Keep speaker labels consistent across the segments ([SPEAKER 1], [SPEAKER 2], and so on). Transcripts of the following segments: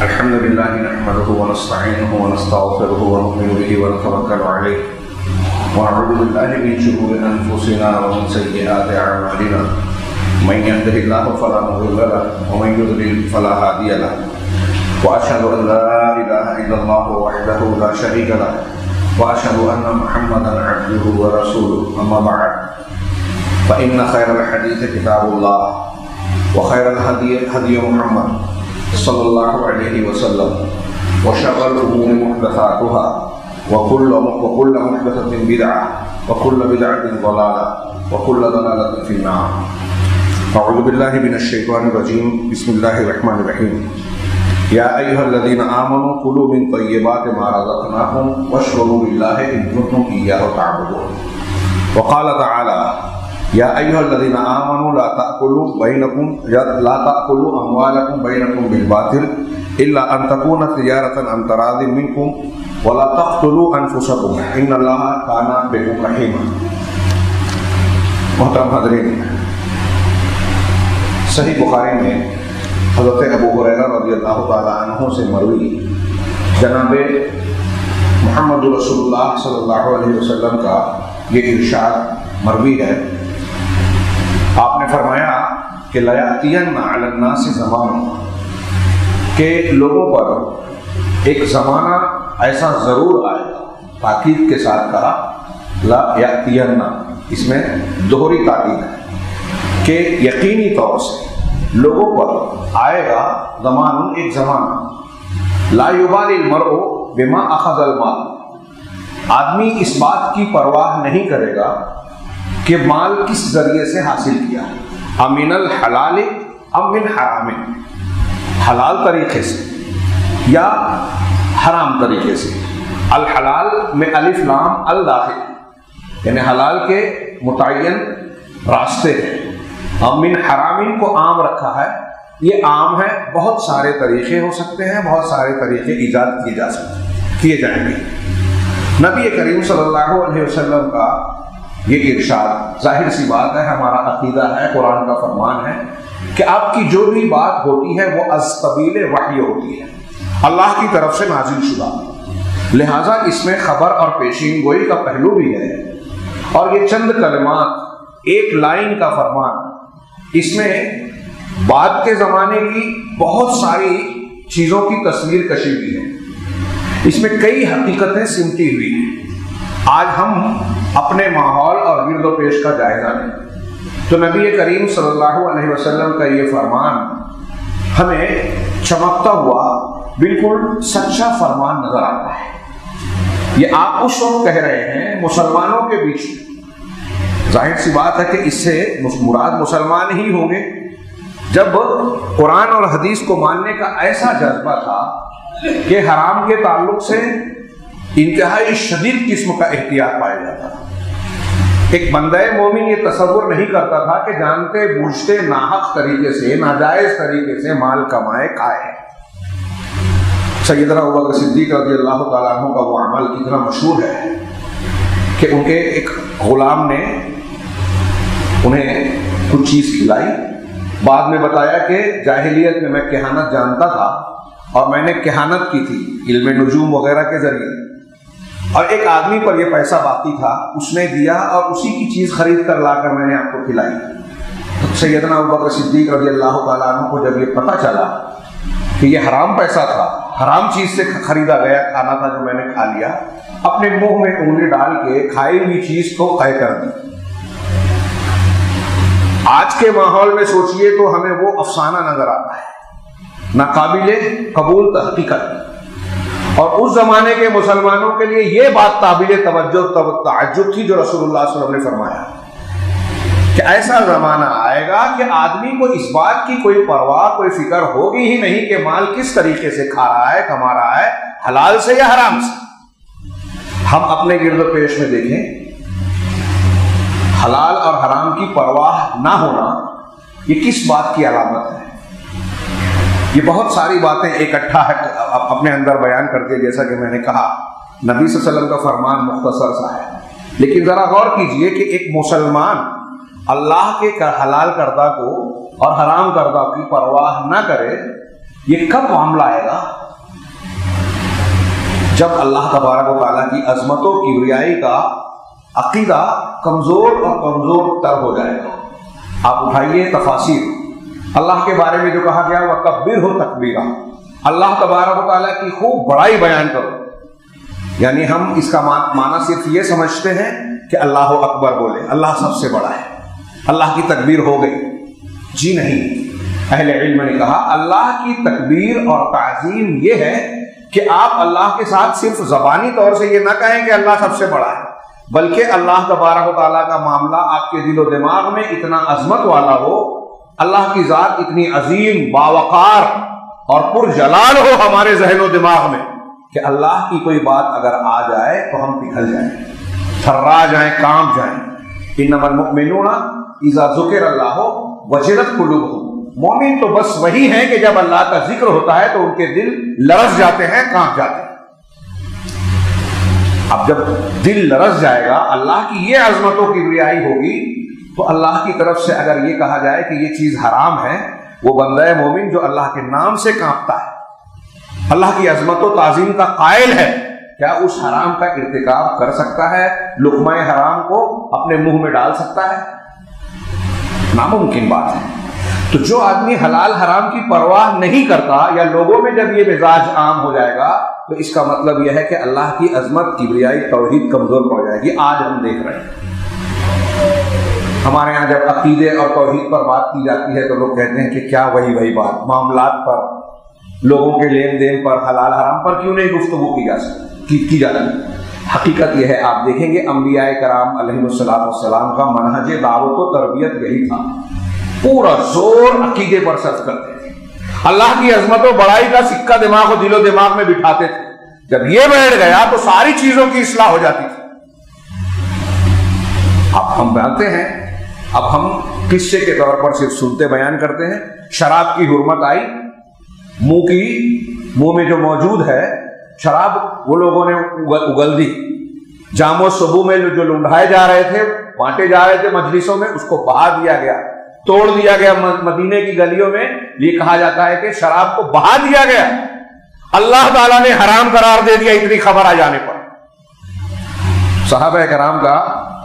[SPEAKER 1] الحمد لله نحمده ونستعينه ونستغفره ونؤمن به ونتوكل عليه ونعوذ بالله من شرور انفسنا ومن سيئات اعمالنا من يهده الله فلا مضل له ومن يضلل فلا هادي له واشهد ان لا اله الا الله وحده لا شريك له واشهد ان محمدا عبده ورسوله اما بعد فان خير الحديث كتاب الله وخير الهدي هدي محمد صلى الله عليه وسلم وشر الأمور محدثاتها وكل محدثة بدعة وكل بدعة ضلالة وكل ضلالة في النار. أعوذ بالله من الشيطان الرجيم. بسم الله الرحمن الرحيم. يا أيها الذين آمنوا كلوا من طيبات ما رزقناكم واشكروا لله إن كنتم إياه تعبدون. وقال تعالى یا ایھا الذین آمنوا لا تأکلوا اموالکم بینکم بالباطل الا ان تکون تجارۃ عن تراض منکم ولا تقتلوا انفسکم ان اللہ کان بکم رحیما. محترم حاضرین، صحیح بخاری میں حضرت ابو ہریرہ رضی اللہ تعالی عنہ سے مروی جناب محمد رسول اللہ صلی اللہ علیہ وسلم کا یہ ارشاد مروی ہے. آپ نے فرمایا کہ لَيَأْتِيَنَّ عَلَى النَّاسِ زَمَانٌ، کہ لوگوں پر ایک زمانہ ایسا ضرور آئے گا. تاکید کے ساتھ کہا لَيَأْتِيَنَّ، اس میں دوہری تاکید ہے کہ یقینی طور سے لوگوں پر آئے گا زمانٌ، ایک زمانہ لا يُبَالِي الْمَرْءُ بِمَا أَخَذَ الْمَالَ، آدمی اس بات کی پرواہ نہیں کرے گا کہ مال کس ذریعے سے حاصل کیا ہے. امن الحلال ام من حرام، حلال طریقے سے یا حرام طریقے سے. الحلال میں الف لام الداخل، یعنی حلال کے متعین راستے ہیں. ام من حرام کو عام رکھا ہے. یہ عام ہے، بہت سارے طریقے ہو سکتے ہیں، بہت سارے طریقے ایجاد کیے جائیں گے. نبی کریم صلی اللہ علیہ وسلم کا یہ ارشاد ظاہر سی بات ہے، ہمارا عقیدہ ہے، قرآن کا فرمان ہے کہ آپ کی جو بھی بات ہوتی ہے وہ از قبیل وحی ہوتی ہے، اللہ کی طرف سے نازل شدہ. لہٰذا اس میں خبر اور پیشین گوئی کا پہلو بھی ہے. اور یہ چند کلمات، ایک لائن کا فرمان، اس میں بعد کے زمانے کی بہت ساری چیزوں کی تصویر کشی ہوئی ہے. اس میں کئی حقیقتیں سمٹی ہوئی ہیں. آج ہم اپنے ماحول اور گرد و پیش کا جائزہ لیں تو نبی کریم صلی اللہ علیہ وسلم کا یہ فرمان ہمیں چمکتا ہوا بالکل سچا فرمان نظر آتا ہے. یہ آپ اس وقت کہہ رہے ہیں مسلمانوں کے بیچ میں. ظاہر سی بات ہے کہ اس سے مراد مسلمان ہی ہوں گے. جب قرآن اور حدیث کو ماننے کا ایسا جذبہ تھا کہ حرام کے تعلق سے انتہائی شدید قسم کا احتیاط پایا جاتا تھا. ایک بندہ مومن یہ تصور نہیں کرتا تھا کہ جانتے بوجھتے ناحق طریقے سے، ناجائز طریقے سے مال کمائے کھائے. سیدنا ابوبکر صدیق رضی اللہ تعالیٰ عنہ کا وہ عمل کتنا مشہور ہے کہ ان کے ایک غلام نے انہیں کچھ چیز کھلائی. بعد میں بتایا کہ جاہلیت میں کہانت جانتا تھا اور میں نے کہانت کی تھی علم نجوم وغیرہ کے ذریعے، اور ایک آدمی پر یہ پیسہ باقی تھا، اس نے دیا اور اسی کی چیز خرید کر لا کر میں نے آپ کو کھلائی. سیدنا ابوبکر صدیق رضی اللہ تعالیٰ عنہ کو جب یہ پتہ چلا کہ یہ حرام پیسہ تھا، حرام چیز سے خریدا گیا کھانا تھا جو میں نے کھا لیا، اپنے منہ میں انگلی ڈال کے کھائی ہوئی چیز کو قے کر دی. آج کے ماحول میں سوچئے تو ہمیں وہ افسانہ نظر آتا ہے، ناقابل قبول تحقیقت. اور اس زمانے کے مسلمانوں کے لیے یہ بات قابل توجہ تعجب تھی جو رسول اللہ صلی اللہ علیہ وسلم نے فرمایا کہ ایسا زمانہ آئے گا کہ آدمی کو اس بات کی کوئی پرواہ، کوئی فکر ہوگی ہی نہیں کہ مال کس طریقے سے کھا رہا ہے، کما رہا ہے، حلال سے یا حرام سے. ہم اپنے گرد و پیش میں دیکھیں، حلال اور حرام کی پرواہ نہ ہونا یہ کس بات کی علامت ہے؟ یہ بہت ساری باتیں اکٹھا ہے اپنے اندر بیان کرتے. جیسا کہ میں نے کہا نبی صلی اللہ علیہ وسلم کا فرمان مختصر سا ہے، لیکن ذرا غور کیجئے کہ ایک مسلمان اللہ کے حلال کردہ کو اور حرام کردہ کی پرواہ نہ کرے، یہ کب معاملہ آئے گا؟ جب اللہ تبارک و تعالیٰ کی عظمت و کبریائی کا عقیدہ کمزور اور کمزور تر ہو جائے گا۔ آپ اٹھائیے تفاسیر، اللہ کے بارے میں جو کہا گیا وَکَبِّرْهُ تَکْبِیرًا، اللہ تبارک و تعالیٰ کی خوب بڑائی بیان کرو، یعنی ہم اس کا معنی صرف یہ سمجھتے ہیں کہ اللہ اکبر بولے، اللہ سب سے بڑا ہے، اللہ کی تکبیر ہو گئی۔ جی نہیں، اہل علم نے کہا اللہ کی تکبیر اور تعظیم یہ ہے کہ آپ اللہ کے ساتھ صرف زبانی طور سے یہ نہ کہیں کہ اللہ سب سے بڑا ہے، بلکہ اللہ تبارک و تعالیٰ کا معاملہ آپ کے دل و دماغ میں اتنا عظمت والا ہو، اللہ کی ذات اتنی عظیم، باوقار اور پرجلال ہو ہمارے ذہن و دماغ میں کہ اللہ کی کوئی بات اگر آ جائے تو ہم پگھل جائیں، تھرا جائیں، کانپ جائیں۔ انما المؤمنون اذا ذکر اللہ وجلت قلوبہم، مومن تو بس وہی ہیں کہ جب اللہ کا ذکر ہوتا ہے تو ان کے دل لرز جاتے ہیں، کانپ جاتے ہیں۔ اب جب دل لرز جائے گا، اللہ کی یہ عظمت و کبریائی ہوگی، تو اللہ کی طرف سے اگر یہ کہا جائے کہ یہ چیز حرام ہے، وہ بندہ مومن جو اللہ کے نام سے کانپتا ہے، اللہ کی عظمت و تعظیم کا قائل ہے، کیا اس حرام کا ارتکاب کر سکتا ہے؟ لقمہ حرام کو اپنے منہ میں ڈال سکتا ہے؟ ناممکن بات ہے۔ تو جو آدمی حلال حرام کی پرواہ نہیں کرتا، یا لوگوں میں جب یہ مزاج عام ہو جائے گا، تو اس کا مطلب یہ ہے کہ اللہ کی عظمت، کبریائی، توحید کمزور پڑ جائے گی۔ آج ہم دیکھ رہے ہیں ہمارے یہاں جب عقیدے اور توحید پر بات کی جاتی ہے تو لوگ کہتے ہیں کہ کیا وہی بات، معاملات پر، لوگوں کے لین دین پر، حلال حرام پر کیوں نہیں گفتگو کی جاتی؟ حقیقت یہ ہے، آپ دیکھیں گے انبیاء کرام علیہ السلام کا منہج دعوت و تربیت یہی تھا، پورا زور عقیدے پر صرف کرتے تھے، اللہ کی عظمت و بڑائی کا سکہ دماغ و دل و دماغ میں بٹھاتے تھے۔ جب یہ بیٹھ گیا تو ساری چیزوں کی اصلاح ہو جاتی تھی۔ اب ہم جانتے ہیں، اب ہم قصے کے طور پر صرف سنتے بیان کرتے ہیں۔ شراب کی حرمت آئی، منہ میں جو موجود ہے شراب، وہ لوگوں نے اگل دی، جام و صبو میں جو لنڈھائے جا رہے تھے، بانٹے جا رہے تھے مجلسوں میں، اس کو بہا دیا گیا، توڑ دیا گیا۔ مدینے کی گلیوں میں یہ کہا جاتا ہے کہ شراب کو بہا دیا گیا، اللہ تعالیٰ نے حرام قرار دے دیا اتنی خبر آ جانے پر۔ صحابہ کرام کا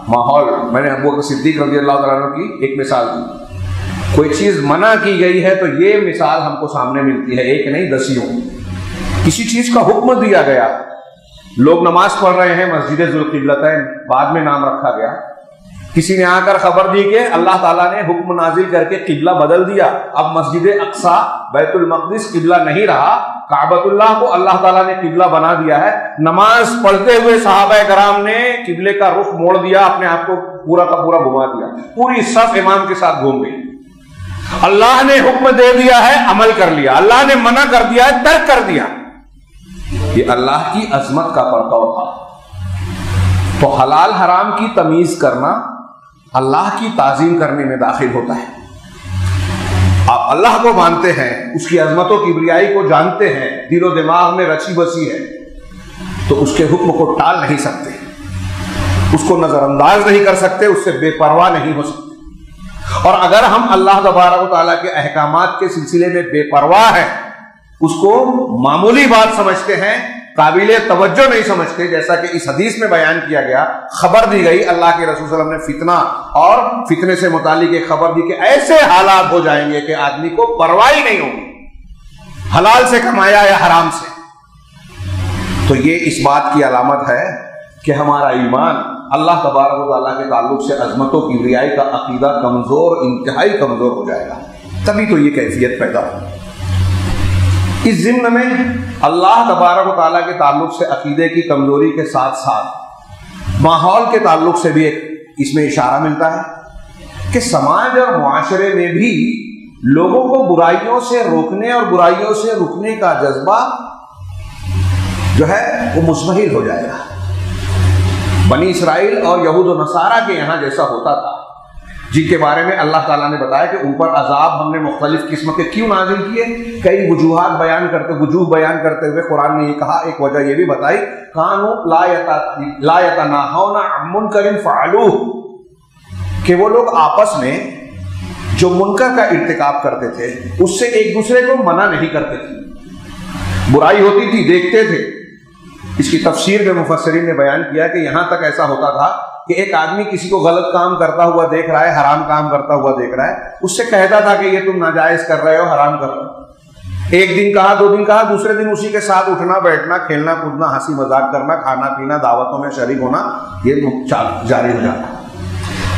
[SPEAKER 1] ماحول، میں نے ابو بکر صدیق رضی اللہ تعالیٰ عنہ کی ایک مثال دی۔ کوئی چیز منع کی گئی ہے تو یہ مثال ہم کو سامنے ملتی ہے، ایک نہیں دسیوں۔ کسی چیز کا حکم دیا گیا، لوگ نماز پڑھ رہے ہیں، مسجد ذوالقبلتین بعد میں نام رکھا گیا، کسی نے آ کر خبر دی کہ اللہ تعالیٰ نے حکم نازل کر کے قبلہ بدل دیا، اب مسجد اقصی بیت المقدس قبلہ نہیں رہا، کعبۃ اللہ کو اللہ تعالیٰ نے قبلہ بنا دیا ہے۔ نماز پڑھتے ہوئے صحابہ کرام نے قبلے کا رخ موڑ دیا، اپنے آپ کو پورا کا پورا گھما دیا، پوری صف امام کے ساتھ گھوم گئی۔ اللہ نے حکم دے دیا ہے، عمل کر لیا، اللہ نے منع کر دیا ہے، ترک کر دیا۔ یہ اللہ کی عظمت کا پرتو تھا۔ تو حلال حرام کی تمیز کرنا اللہ کی تعظیم کرنے میں داخل ہوتا ہے۔ آپ اللہ کو مانتے ہیں، اس کی عظمت و کبریائی کو جانتے ہیں، دل و دماغ میں رچی بسی ہے، تو اس کے حکم کو ٹال نہیں سکتے، اس کو نظر انداز نہیں کر سکتے، اس سے بے پرواہ نہیں ہو سکتے۔ اور اگر ہم اللہ تبارک و تعالیٰ کے احکامات کے سلسلے میں بے پرواہ ہیں، اس کو معمولی بات سمجھتے ہیں، قابل توجہ نہیں سمجھتے، جیسا کہ اس حدیث میں بیان کیا گیا، خبر دی گئی، اللہ کے رسول صلی اللہ علیہ وسلم نے فتنہ اور فتنے سے متعلق ایک خبر دی کہ ایسے حالات ہو جائیں گے کہ آدمی کو پرواہ ہی نہیں ہوگی، حلال سے کمایا یا حرام سے۔ تو یہ اس بات کی علامت ہے کہ ہمارا ایمان اللہ تبارک و تعالیٰ کے تعلق سے عظمت و کبریائی کا عقیدہ کمزور، انتہائی کمزور ہو جائے گا، تبھی تو یہ کیفیت پیدا ہو۔ اس ضمن میں اللہ تبارک و تعالیٰ کے تعلق سے عقیدے کی کمزوری کے ساتھ ساتھ ماحول کے تعلق سے بھی ایک اس میں اشارہ ملتا ہے کہ سماج اور معاشرے میں بھی لوگوں کو برائیوں سے روکنے اور برائیوں سے رکنے کا جذبہ جو ہے وہ مزمحل ہو جائے گا۔ بنی اسرائیل اور یہود و نصارہ کے یہاں جیسا ہوتا تھا، جن کے بارے میں اللہ تعالیٰ نے بتایا کہ ان پر عذاب ہم نے مختلف قسم کے کیوں نازل کیے، کئی وجوہ بیان کرتے ہوئے قرآن نے یہ کہا، ایک وجہ یہ بھی بتائی، کانوا لا یتناہون عن منکر فعلوہ، کہ وہ لوگ آپس میں جو منکر کا ارتکاب کرتے تھے اس سے ایک دوسرے کو منع نہیں کرتے تھے، برائی ہوتی تھی دیکھتے تھے۔ اس کی تفسیر میں مفسرین نے بیان کیا کہ یہاں تک ایسا ہوتا تھا کہ ایک آدمی کسی کو غلط کام کرتا ہوا دیکھ رہا ہے، حرام کام کرتا ہوا دیکھ رہا ہے، اس سے کہتا تھا کہ یہ تم ناجائز کر رہے ہو، حرام کر رہے ہو۔ ایک دن کہا، 2 دن کہا، دوسرے دن اسی کے ساتھ اٹھنا بیٹھنا، کھیلنا کودنا، ہنسی مذاق کرنا، کھانا پینا، دعوتوں میں شریک ہونا، یہ جاری ہو جاتا۔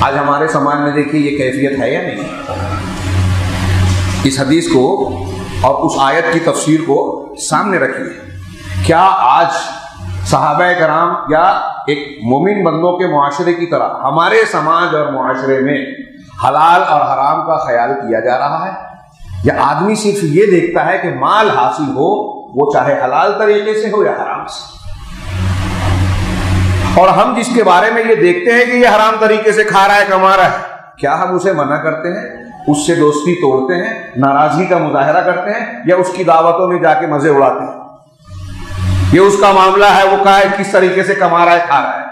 [SPEAKER 1] آج ہمارے سماج میں دیکھیے یہ کیفیت ہے یا نہیں؟ اس حدیث کو اور اس آیت کی تفسیر کو سامنے رکھیے۔ کیا آج صحابہ کرام یا ایک مومن بندوں کے معاشرے کی طرح ہمارے سماج اور معاشرے میں حلال اور حرام کا خیال کیا جا رہا ہے، یا آدمی صرف یہ دیکھتا ہے کہ مال حاصل ہو وہ چاہے حلال طریقے سے ہو یا حرام سے؟ اور ہم جس کے بارے میں یہ دیکھتے ہیں کہ یہ حرام طریقے سے کھا رہا ہے، کما رہا ہے، کیا ہم اسے منع کرتے ہیں، اس سے دوستی توڑتے ہیں، ناراضگی کا مظاہرہ کرتے ہیں، یا اس کی دعوتوں میں جا کے مزے اڑاتے ہیں؟ یہ اس کا معاملہ ہے، وہ کہا ہے کس طریقے سے کما رہا ہے، کھا رہا ہے۔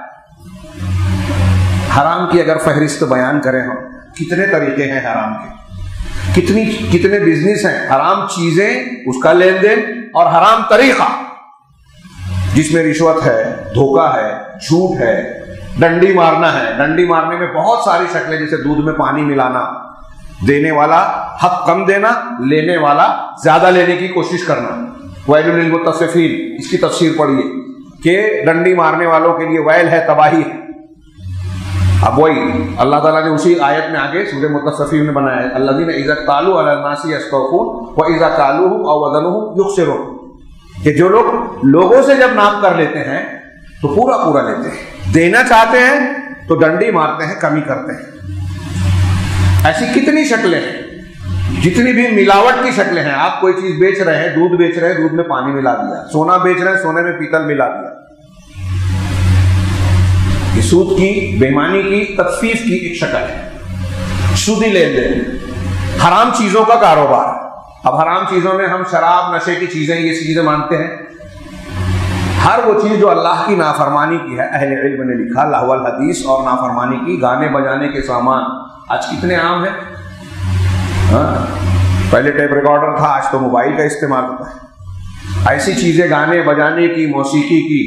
[SPEAKER 1] حرام کی اگر فہرست بیان کریں ہم، کتنے طریقے ہیں حرام کے، کتنے بزنس ہیں، حرام چیزیں، اس کا لین دین، اور حرام طریقہ جس میں رشوت ہے، دھوکہ ہے، جھوٹ ہے، ڈنڈی مارنا ہے۔ ڈنڈی مارنے میں بہت ساری شکلیں، جیسے دودھ میں پانی ملانا، دینے والا حق کم دینا، لینے والا زیادہ لینے کی کوشش کرنا۔ ویل للمطففین، اس کی تفسیر پڑھیے کہ ڈنڈی مارنے والوں کے لیے ویل ہے، تباہی ہے۔ اب وہی اللہ تعالیٰ نے اسی آیت میں آگے سورہ مطففین میں بنایا ہے، الذین اذا اکتالوا علی الناس یستوفون واذا کالوهم او وزنوهم یخسرون، کہ جو لوگ لوگوں سے جب ناپ کر لیتے ہیں تو پورا پورا لیتے ہیں، دینا چاہتے ہیں تو ڈنڈی مارتے ہیں، کمی کرتے ہیں۔ ایسی کتنی شکلیں ہیں، جتنی بھی ملاوٹ کی شکلیں ہیں۔ آپ کوئی چیز بیچ رہے ہیں، دودھ بیچ رہے ہیں، دودھ میں پانی ملا دیا، سونا بیچ رہے ہیں، سونے میں پیتل ملا دیا۔ یہ سود کی، بے ایمانی کی، تطفیف کی ایک شکل ہے، سودی لین دین، حرام چیزوں کا کاروبار۔ اب حرام چیزوں میں ہم شراب، نشے کی چیزیں، یہ چیزیں مانتے ہیں۔ ہر وہ چیز جو اللہ کی نافرمانی کی ہے، اہل علم نے لکھا، لہو الحدیث اور نافرمانی کی، گانے بجانے کے سامان آج کتنے عام ہیں۔ پہلے ٹیپ ریکارڈر تھا، آج تو موبائل کا استعمال ہوتا ہے۔ ایسی چیزیں گانے بجانے کی، موسیقی کی،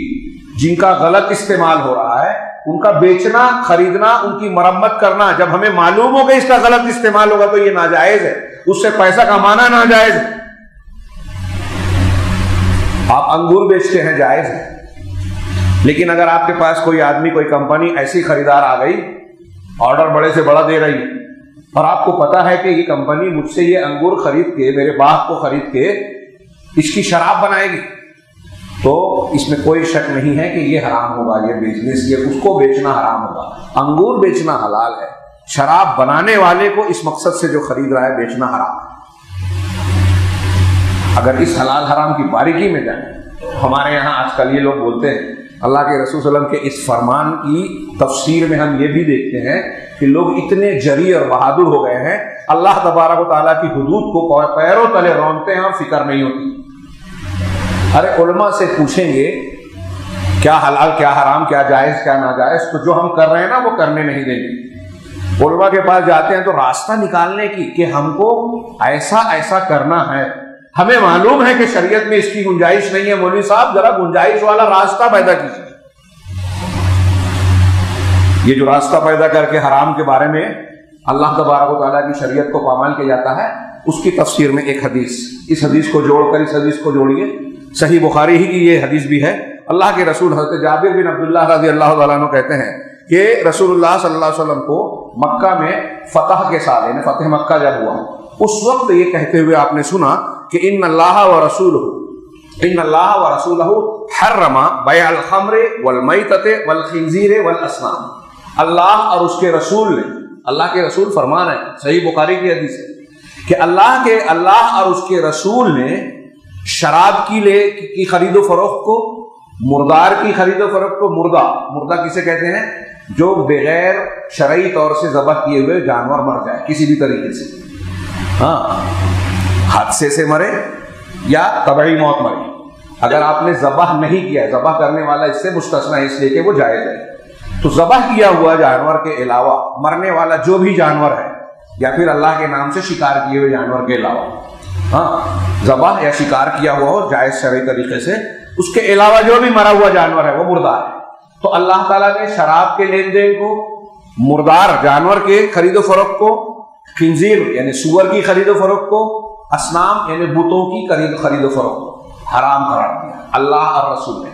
[SPEAKER 1] جن کا غلط استعمال ہو رہا ہے، ان کا بیچنا، خریدنا، ان کی مرمت کرنا، جب ہمیں معلوم ہو کہ اس کا غلط استعمال ہوگا تو یہ ناجائز ہے، اس سے پیسہ کمانا ناجائز ہے۔ آپ انگور بیچتے ہیں، جائز ہے، لیکن اگر آپ کے پاس کوئی آدمی، کوئی کمپنی ایسی خریدار آ گئی، آرڈر بڑے سے بڑا دے رہی ہے، اور آپ کو پتا ہے کہ یہ کمپنی مجھ سے یہ انگور خرید کے، میرے باغ کو خرید کے اس کی شراب بنائے گی، تو اس میں کوئی شک نہیں ہے کہ یہ حرام ہوگا، یہ بزنس، یہ اس کو بیچنا حرام ہوگا۔ انگور بیچنا حلال ہے، شراب بنانے والے کو اس مقصد سے جو خرید رہا ہے بیچنا حرام ہے۔ اگر اس حلال حرام کی باریکی میں جائیں، ہمارے یہاں آج کل یہ لوگ بولتے ہیں، اللہ کے رسول صلی اللہ علیہ وسلم کے اس فرمان کی تفسیر میں ہم یہ بھی دیکھتے ہیں کہ لوگ اتنے جری اور بہادر ہو گئے ہیں، اللہ تبارک و تعالیٰ کی حدود کو پیروں تلے رونتے ہیں اور فکر نہیں ہوتی۔ ارے علماء سے پوچھیں گے کیا حلال، کیا حرام، کیا جائز، کیا ناجائز، تو جو ہم کر رہے ہیں نا وہ کرنے نہیں دیں گے۔ علماء کے پاس جاتے ہیں تو راستہ نکالنے کی کہ ہم کو ایسا ایسا کرنا ہے، ہمیں معلوم ہے کہ شریعت میں اس کی گنجائش نہیں ہے، مولوی صاحب ذرا گنجائش والا راستہ پیدا کیجیے۔ یہ جو راستہ پیدا کر کے حرام کے بارے میں اللہ تبارک و تعالیٰ کی شریعت کو پامال کیا جاتا ہے، اس کی تفسیر میں ایک حدیث، اس حدیث کو جوڑ کر اس حدیث کو جوڑیے، صحیح بخاری ہی کی یہ حدیث بھی ہے۔ اللہ کے رسول حضرت جابر بن عبداللہ رضی اللہ تعالیٰ عنہ کہتے ہیں کہ رسول اللہ صلی اللہ علیہ وسلم کو مکہ میں فتح کے سال، یعنی فتح مکہ جب ہوا، اس وقت یہ کہتے ہوئے آپ نے سنا کہ ان اللہ و رسولہ حرم بیع الخمر والمیتۃ والخنزیر والاسنام۔ اللہ اور اس کے رسول نے، اللہ کے رسول فرمان ہے، صحیح بخاری کی حدیث ہے کہ اللہ اور اس کے رسول نے شراب کی خرید و فروخت کو، مردار کی خرید و فروخت کو، مردہ کسے کہتے ہیں؟ جو بغیر شرعی طور سے ذبح کیے ہوئے جانور مر جائے کسی بھی طریقے سے، حادثے سے مرے یا طبعی موت مرے۔ اگر آپ نے ذبح نہیں کیا، ذبح کرنے والا اس سے مستثنا ہے، اس لیے کہ وہ جائز ہے، تو ذبح کیا ہوا جانور کے علاوہ مرنے والا جو بھی جانور ہے، یا پھر اللہ کے نام سے شکار کیے ہوئے جانور کے علاوہ، ہاں ذبح یا شکار کیا ہوا ہو جائز شرعی طریقے سے، اس کے علاوہ جو بھی مرا ہوا جانور ہے وہ مردار ہے۔ تو اللہ تعالیٰ نے شراب کے لین دین کو، مردار جانور کے خرید و فروخت کو، خنزیر یعنی سور کی خرید و فروخت کو، اصنام یعنی بتوں کی خرید و فروخت کو حرام قرار دیا اللہ اور رسول نے۔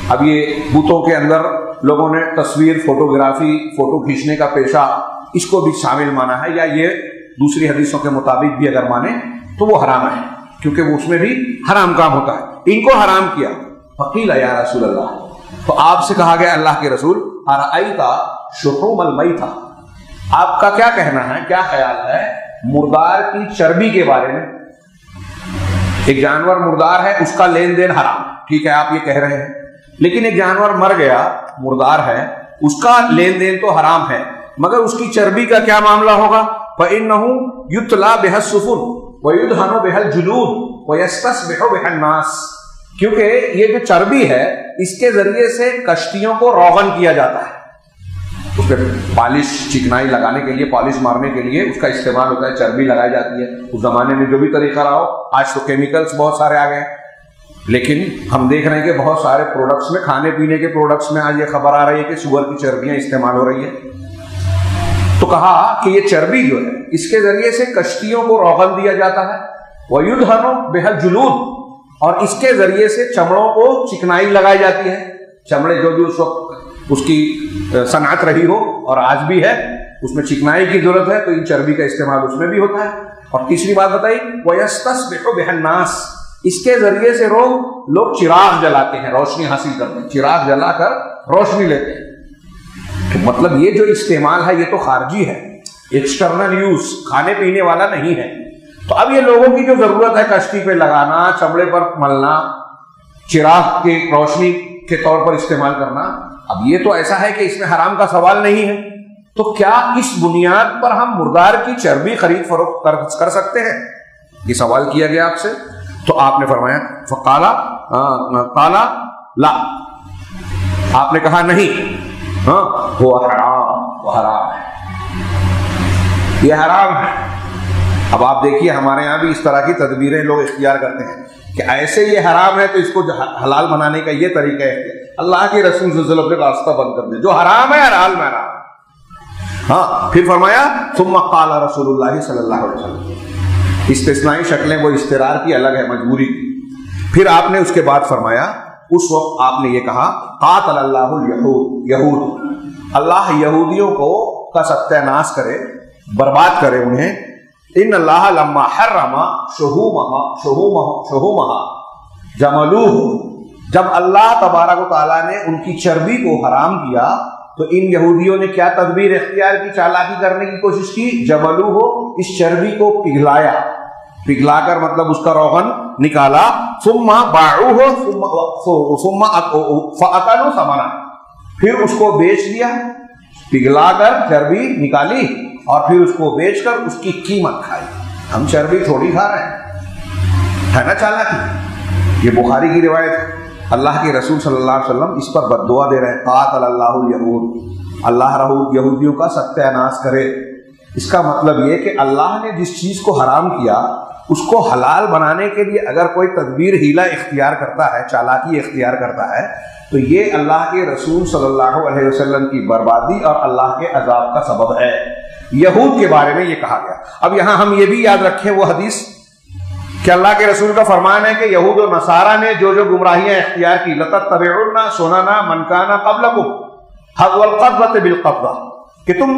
[SPEAKER 1] اب یہ بتوں کے اندر لوگوں نے تصویر، فوٹوگرافی، فوٹو کھینچنے کا پیشہ، اس کو بھی شامل مانا ہے، یا یہ دوسری حدیثوں کے مطابق بھی اگر مانے تو وہ حرام ہے، کیونکہ وہ اس میں بھی حرام کام ہوتا ہے۔ ان کو حرام کیا۔ فقیل یا رسول اللہ، تو آپ سے کہا گیا اللہ کے رسول، ارأیت شحوم المیتہ، آپ کا کیا کہنا ہے، کیا خیال ہے مردار کی چربی کے بارے میں؟ ایک جانور مردار ہے، اس کا لین دین حرام، ٹھیک ہے آپ یہ کہہ رہے ہیں، لیکن ایک جانور مر گیا مردار ہے، اس کا لین دین تو حرام ہے، مگر اس کی چربی کا کیا معاملہ ہوگا؟ فإنه يُتْلَى بِهَا السُّفُنُ وَيُدْهَنُ بِهَا الْجُلُودُ وَيَسْتَصْبِحُ بِهَا النَّاسُ، کیونکہ یہ جو چربی ہے اس کے ذریعے سے کشتیوں کو روغن کیا جاتا ہے، اس پہ پالش چکنائی لگانے کے لیے، پالش مارنے کے لیے اس کا استعمال ہوتا ہے، چربی لگائی جاتی ہے۔ اس زمانے میں جو بھی طریقہ رہا ہو، آج تو کیمیکلز بہت سارے آ گئے، لیکن ہم دیکھ رہے ہیں کہ بہت سارے پروڈکٹس میں، کھانے پینے کے پروڈکٹس میں آج یہ خبر آ رہی ہے کہ سور کی چربیاں استعمال ہو رہی ہے۔ تو کہا کہ یہ چربی جو ہے اس کے ذریعے سے کشتیوں کو روغن دیا جاتا ہے، وَيُدْهَنُ بِهَا الْجُلُودُ، اور اس کے ذریعے سے چمڑوں کو چکنائی لگائی جاتی ہے، چمڑے جو بھی اس وقت اس کی صنعت رہی ہو اور آج بھی ہے، اس میں چکنائی کی ضرورت ہے، تو ان چربی کا استعمال اس میں بھی ہوتا ہے۔ اور تیسری بات بتائی، وَيَسْتَصْبِحُ بِهَا النَّاسُ، اس کے ذریعے سے لوگ چراغ جلاتے ہیں، روشنی حاصل کرتے ہیں، چراغ جلا کر روشنی لیتے ہیں۔ تو مطلب یہ جو استعمال ہے یہ تو خارجی ہے، ایکسٹرنل یوز، کھانے پینے والا نہیں ہے۔ تو اب یہ لوگوں کی جو ضرورت ہے کشتی پہ لگانا، چمڑے پر ملنا، چراغ کی روشنی کے طور پر استعمال کرنا، اب یہ تو ایسا ہے کہ اس میں حرام کا سوال نہیں ہے، تو کیا اس بنیاد پر ہم مردار کی چربی خرید فروخت کر سکتے ہیں؟ یہ سوال کیا گیا آپ سے، تو آپ نے فرمایا قال لا، آپ نے کہا نہیں، ہاں وہ حرام، وہ حرام ہے، یہ حرام ہے۔ اب آپ دیکھیے ہمارے یہاں بھی اس طرح کی تدبیریں لوگ اختیار کرتے ہیں کہ ایسے یہ حرام ہے تو اس کو حلال بنانے کا یہ طریقہ ہے، اللہ کے رسول صلی اللہ علیہ وسلم نے راستہ بند کر دیا، جو حرام ہے حلال میں حرام ہے۔ ہاں پھر فرمایا ثم قال رسول اللہ صلی اللہ علیہ وسلم، استثنائی شکلیں وہ استرار کی الگ ہے، مجبوری کی۔ پھر آپ نے اس کے بعد فرمایا، اس وقت آپ نے یہ کہا قاتل اللہ الیہود، اللہ یہودیوں کو کا ستیہ ناش کرے، برباد کرے انہیں، ان اللہ لما حرم شہومہا جملوہ، جب اللہ تبارک و تعالیٰ نے ان کی چربی کو حرام کیا تو ان یہودیوں نے کیا تدبیر اختیار کی، چالاکی کرنے کی کوشش کی، جملوہ، اس چربی کو پگھلایا، پگھلا کر مطلب اس کا روغن نکالا، ثم باعوہ ثم فاکلوا ثمنہ، پھر اس کو بیچ دیا، پگھلا کر چربی نکالی اور پھر اس کو بیچ کر اس کی قیمت کھائی۔ ہم چربی تھوڑی کھا رہے ہیں، ہے نا چالاکی۔ یہ بخاری کی روایت ہے، اللہ کے رسول صلی اللہ علیہ وسلم اس پر بد دعا دے رہے ہیں، قاتل اللہ الیہود، اللہ یہودیوں کا ستیہ ناش کرے۔ اس کا مطلب یہ کہ اللہ نے جس چیز کو حرام کیا اس کو حلال بنانے کے لیے اگر کوئی تدبیر ہیلا اختیار کرتا ہے، چالاکی اختیار کرتا ہے، تو یہ اللہ کے رسول صلی اللہ علیہ وسلم کی بربادی اور اللہ کے عذاب کا سبب ہے۔ یہود کے بارے میں یہ کہا گیا۔ اب یہاں ہم یہ بھی یاد رکھیں وہ حدیث کہ اللہ کے رسول کا فرمان ہے کہ یہود و نصارہ نے جو جو گمراہیاں اختیار کی، لَتَتَّبِعُنَّ سُنَنَ مَنْ كَانَ قَبْلَكُمْ حَذْوَ الْقَذْوَةِ بِالْقَذْوَةِ، کہ تم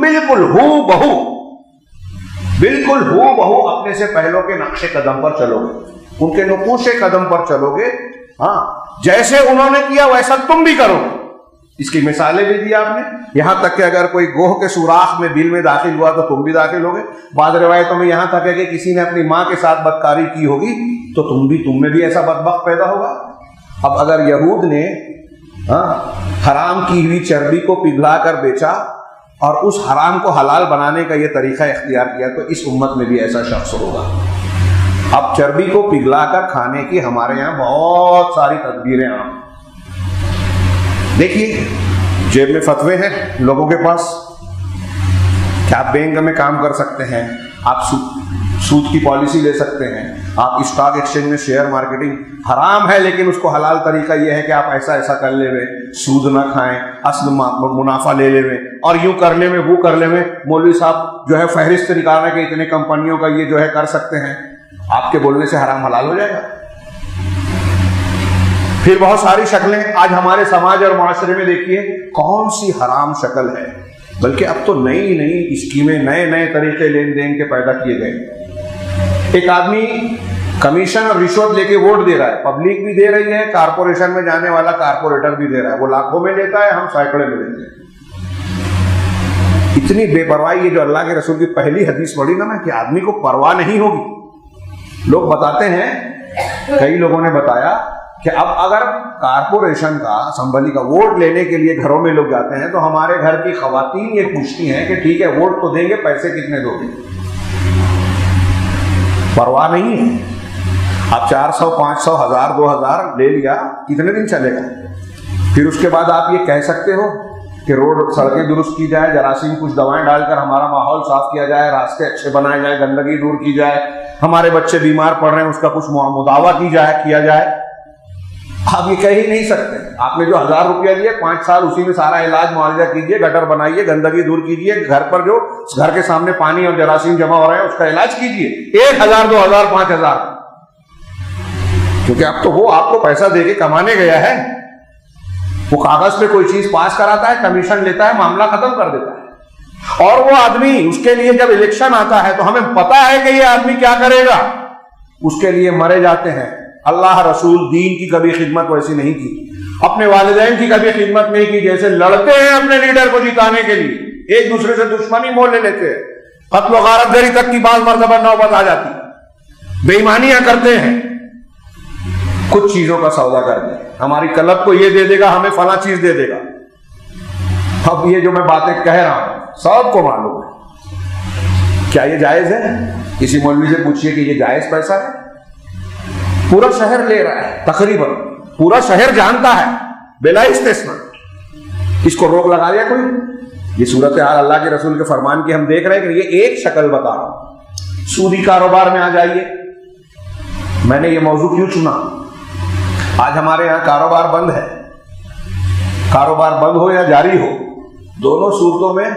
[SPEAKER 1] بالکل ہو بہو اپنے سے پہلوں کے نقش قدم پر چلو گے، ان کے نقوش قدم پر چلو گے، ہاں جیسے انہوں نے کیا ویسا تم بھی کرو۔ اس کی مثالیں بھی دی آپ نے، یہاں تک کہ اگر کوئی گوہ کے سوراخ میں بل میں داخل ہوا تو تم بھی داخل ہوگے۔ بعض روایتوں میں یہاں تک ہے کہ کسی نے اپنی ماں کے ساتھ بدکاری کی ہوگی تو تم میں بھی ایسا بدبخت پیدا ہوگا۔ اب اگر یہود نے حرام کی ہوئی چربی کو پگھلا کر بیچا اور اس حرام کو حلال بنانے کا یہ طریقہ اختیار کیا تو اس امت میں بھی ایسا شخص ہوگا۔ اب چربی کو پگھلا کر کھانے کی ہمارے یہاں بہت ساری تدبیریں ہیں۔ دیکھیے جیب میں فتوے ہیں لوگوں کے پاس، کہ آپ بینک میں کام کر سکتے ہیں، آپ سود کی پالیسی لے سکتے ہیں، آپ اسٹاک ایکسچینج میں شیئر مارکیٹنگ حرام ہے، لیکن اس کو حلال طریقہ یہ ہے کہ آپ ایسا ایسا کر لے میں، سود نہ کھائیں، اصل منافع لے لے میں، اور یوں کر لے میں وہ کر لے میں۔ مولوی صاحب جو ہے فہرست نکالنا کہ اتنے کمپنیوں کا یہ جو ہے کر سکتے ہیں، آپ کے بولنے سے حرام حلال ہو جائے گا؟ پھر بہت ساری شکلیں آج ہمارے سماج اور معاشرے میں دیکھیے کون سی حرام شکل ہے، بلکہ اب تو نئی نئی اسکیمیں، نئے نئے طریقے لین دین کے پیدا کیے گئے۔ ایک آدمی کمیشن اور رشوت لے کے ووٹ دے رہا ہے، پبلک بھی دے رہی ہے، کارپوریشن میں جانے والا کارپوریٹر بھی دے رہا ہے، وہ لاکھوں میں لیتا ہے، ہم سینکڑے میں لیتے ہیں۔ اتنی بے پرواہی، یہ جو اللہ کے رسول کی پہلی حدیث پڑھی نا کہ آدمی کو پرواہ نہیں ہوگی۔ لوگ بتاتے ہیں، کئی لوگوں نے بتایا کہ اب اگر کارپوریشن کا، اسمبلی کا ووٹ لینے کے لیے گھروں میں لوگ جاتے ہیں تو ہمارے گھر کی خواتین یہ پوچھتی ہیں کہ ٹھیک ہے ووٹ تو دیں گے، پیسے کتنے دو گے؟ پرواہ نہیں ہے۔ آپ 400 500 1000 2000 لے لیا، کتنے دن چلے گا؟ پھر اس کے بعد آپ یہ کہہ سکتے ہو کہ روڈ سڑکیں درست کی جائے، جراثیم کچھ دوائیں ڈال کر ہمارا ماحول صاف کیا جائے، راستے اچھے بنائے جائے، گندگی دور کی جائے، ہمارے بچے بیمار پڑ رہے ہیں اس کا کچھ مداوع کیا جائے۔ آپ یہ کہہ ہی نہیں سکتے۔ آپ نے جو 1000 روپیہ لیے، 5 سال اسی میں سارا علاج معالجہ کیجئے، گٹر بنائیے، گندگی دور کیجئے، گھر پر جو گھر کے سامنے پانی اور جراثیم جمع ہو رہے ہیں اس کا علاج کیجئے، 1000 2000 5000، کیونکہ اب تو وہ آپ کو پیسہ دے کے کمانے گیا ہے، وہ کاغذ پہ کوئی چیز پاس کراتا ہے، کمیشن لیتا ہے، معاملہ ختم کر دیتا ہے۔ اور وہ آدمی، اس کے لیے جب الیکشن آتا ہے تو ہمیں پتا ہے کہ یہ آدمی کیا کرے گا، اس کے لیے مرے جاتے ہیں۔ اللہ رسول دین کی کبھی خدمت ویسی نہیں کی، اپنے والدین کی کبھی خدمت نہیں کی، جیسے لڑتے ہیں اپنے لیڈر کو جتانے کے لیے، ایک دوسرے سے دشمنی مول لے لیتے ہیں، قتل و غارت گری تک کی بعض مرتبہ نوبت آ جاتی ہے، بے ایمانیاں کرتے ہیں، کچھ چیزوں کا سودا کرتے ہیں، ہماری کلب کو یہ دے دے گا، ہمیں فلاں چیز دے دے گا۔ اب یہ جو میں باتیں کہہ رہا ہوں سب کو معلوم ہے، کیا یہ جائز ہے؟ کسی مولوی سے پوچھئے کہ یہ جائز پیسہ ہے؟ پورا شہر لے رہا ہے، تقریباً پورا شہر جانتا ہے بلا استثناء، اس کو روک لگا دیا کوئی؟ یہ صورتحال اللہ کے رسول کے فرمان کی ہم دیکھ رہے ہیں کہ یہ ایک شکل بتا رہا ہوں۔ سودی کاروبار میں آ جائیے، میں نے یہ موضوع کیوں چنا؟ آج ہمارے یہاں کاروبار بند ہے، کاروبار بند ہو یا جاری ہو، دونوں صورتوں میں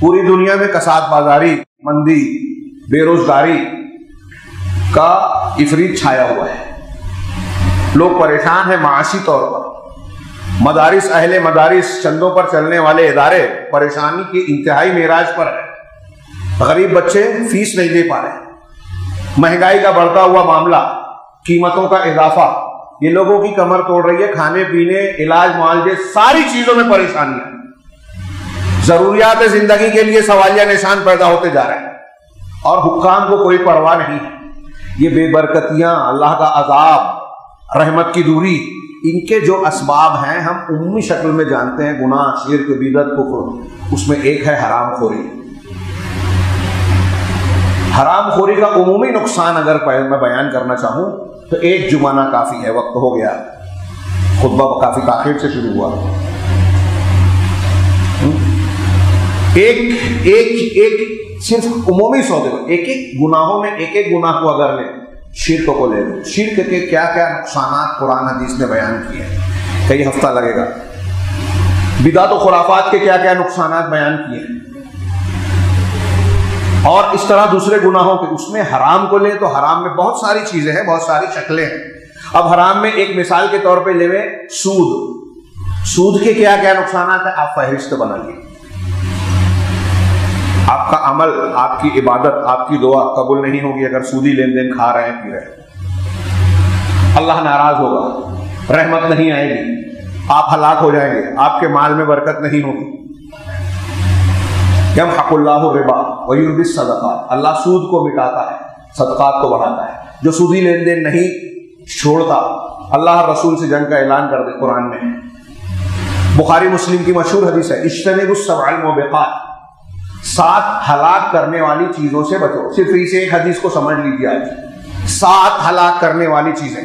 [SPEAKER 1] پوری دنیا میں کساد بازاری، مندی، بے روزگاری کا افریت چھایا ہوا ہے، لوگ پریشان ہیں معاشی طور پر، مدارس، اہل مدارس، چندوں پر چلنے والے ادارے پریشانی کی انتہائی معراج پر ہے، غریب بچے فیس نہیں دے پا رہے، مہنگائی کا بڑھتا ہوا معاملہ، قیمتوں کا اضافہ، یہ لوگوں کی کمر توڑ رہی ہے، کھانے پینے، علاج معالجے، ساری چیزوں میں پریشانیاں، ضروریات زندگی کے لیے سوالیہ نشان پیدا ہوتے جا رہے ہیں، اور حکام کو کوئی پرواہ نہیں ہے۔ یہ بے برکتیاں، اللہ کا عذاب، رحمت کی دوری، ان کے جو اسباب ہیں ہم عمومی شکل میں جانتے ہیں، گناہ، شرک، بدعت، کفر، اس میں ایک ہے حرام خوری۔ حرام خوری کا عمومی نقصان اگر میں بیان کرنا چاہوں تو ایک جمانہ کافی ہے، وقت ہو گیا، خطبہ کافی تاخیر سے شروع ہوا۔ ایک صرف عمومی سودے میں ایک گناہوں میں ایک گناہ کو اگر لیں، شرک کو لے لیں، شرک کے کیا کیا نقصانات قرآن حدیث نے بیان کیے ہیں، کئی ہفتہ لگے گا۔ بدعت و خرافات کے کیا کیا نقصانات بیان کیے ہیں، اور اس طرح دوسرے گناہوں کے، اس میں حرام کو لیں تو حرام میں بہت ساری چیزیں ہیں، بہت ساری شکلیں ہیں۔ اب حرام میں ایک مثال کے طور پہ لے لیں سود کے کیا کیا نقصانات ہیں، آپ فہرست بنائیے۔ آپ کا عمل، آپ کی عبادت، آپ کی دعا قبول نہیں ہوگی اگر سودی لین دین کھا رہے ہیں، پی رہے ہیں، اللہ ناراض ہوگا، رحمت نہیں آئے گی، آپ ہلاک ہو جائیں گے، آپ کے مال میں برکت نہیں ہوگی۔ یمحق اللہ الربا ویربی الصدقات، اللہ سود کو مٹاتا ہے، صدقات کو بڑھاتا ہے۔ جو سودی لین دین نہیں چھوڑتا، اللہ رسول سے جنگ کا اعلان کر دے قرآن میں۔ بخاری مسلم کی مشہور حدیث ہے، اجتنبوا السبع الموبقات، 7 ہلاک کرنے والی چیزوں سے بچو۔ صرف اس ایک حدیث کو سمجھ لیجیے، آج 7 ہلاک کرنے والی چیزیں،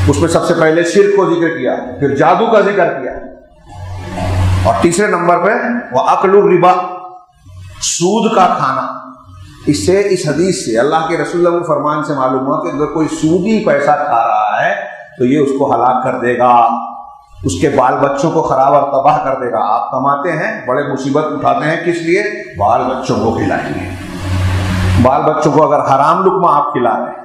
[SPEAKER 1] اس میں سب سے پہلے شرک کو ذکر کیا، پھر جادو کا ذکر کیا، اور تیسرے نمبر پہ وَأَكْلُ الرِّبَا، سود کا کھانا، اس سے اس حدیث سے اللہ کے رسول اللہ کے فرمان سے معلوم ہوا کہ اگر کوئی سودی پیسہ کھا رہا ہے تو یہ اس کو ہلاک کر دے گا، اس کے بال بچوں کو خراب اور تباہ کر دے گا۔ آپ کماتے ہیں، بڑے مصیبت اٹھاتے ہیں، کس لیے؟ بال بچوں کو کھلائیں گے۔ بال بچوں کو اگر حرام لقمہ آپ کھلا رہے ہیں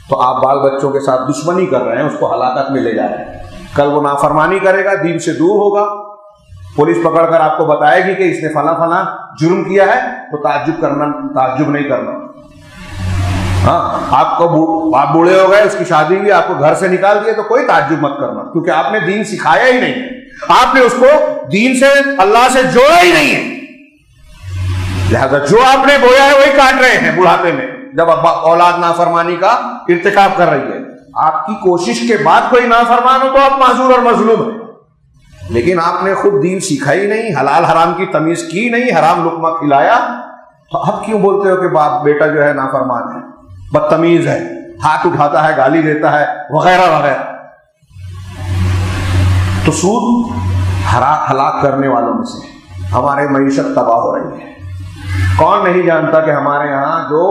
[SPEAKER 1] تو آپ بال بچوں کے ساتھ دشمنی کر رہے ہیں، اس کو ہلاکت میں لے جا رہے ہیں۔ کل وہ نافرمانی کرے گا، دین سے دور ہوگا، پولیس پکڑ کر آپ کو بتائے گی کہ اس نے فلاں فلاں جرم کیا ہے، تو تعجب نہیں کرنا۔ ہاں، آپ بوڑھے ہو گئے، اس کی شادی ہوئی، آپ کو گھر سے نکال دیا، تو کوئی تعجب مت کرنا، کیونکہ آپ نے دین سکھایا ہی نہیں ہے، آپ نے اس کو دین سے، اللہ سے جوڑا ہی نہیں ہے۔ لہذا جو آپ نے بویا ہے وہی کاٹ رہے ہیں بڑھاپے میں، جب اولاد نافرمانی کا ارتکاب کر رہی ہے۔ آپ کی کوشش کے بعد کوئی نافرمان ہو تو آپ معذور اور مظلوم ہیں، لیکن آپ نے خود دین سیکھا ہی نہیں، حلال حرام کی تمیز کی نہیں، حرام لقمہ کھلایا، تو اب کیوں بولتے ہو کہ باپ بیٹا جو ہے نافرمان ہے، بدتمیز ہے، ہاتھ اٹھاتا ہے، گالی دیتا ہے، وغیرہ وغیرہ۔ تو سود ہلاک کرنے والوں میں سے ہمارے معیشت تباہ ہو رہی ہے۔ کون نہیں جانتا کہ ہمارے یہاں جو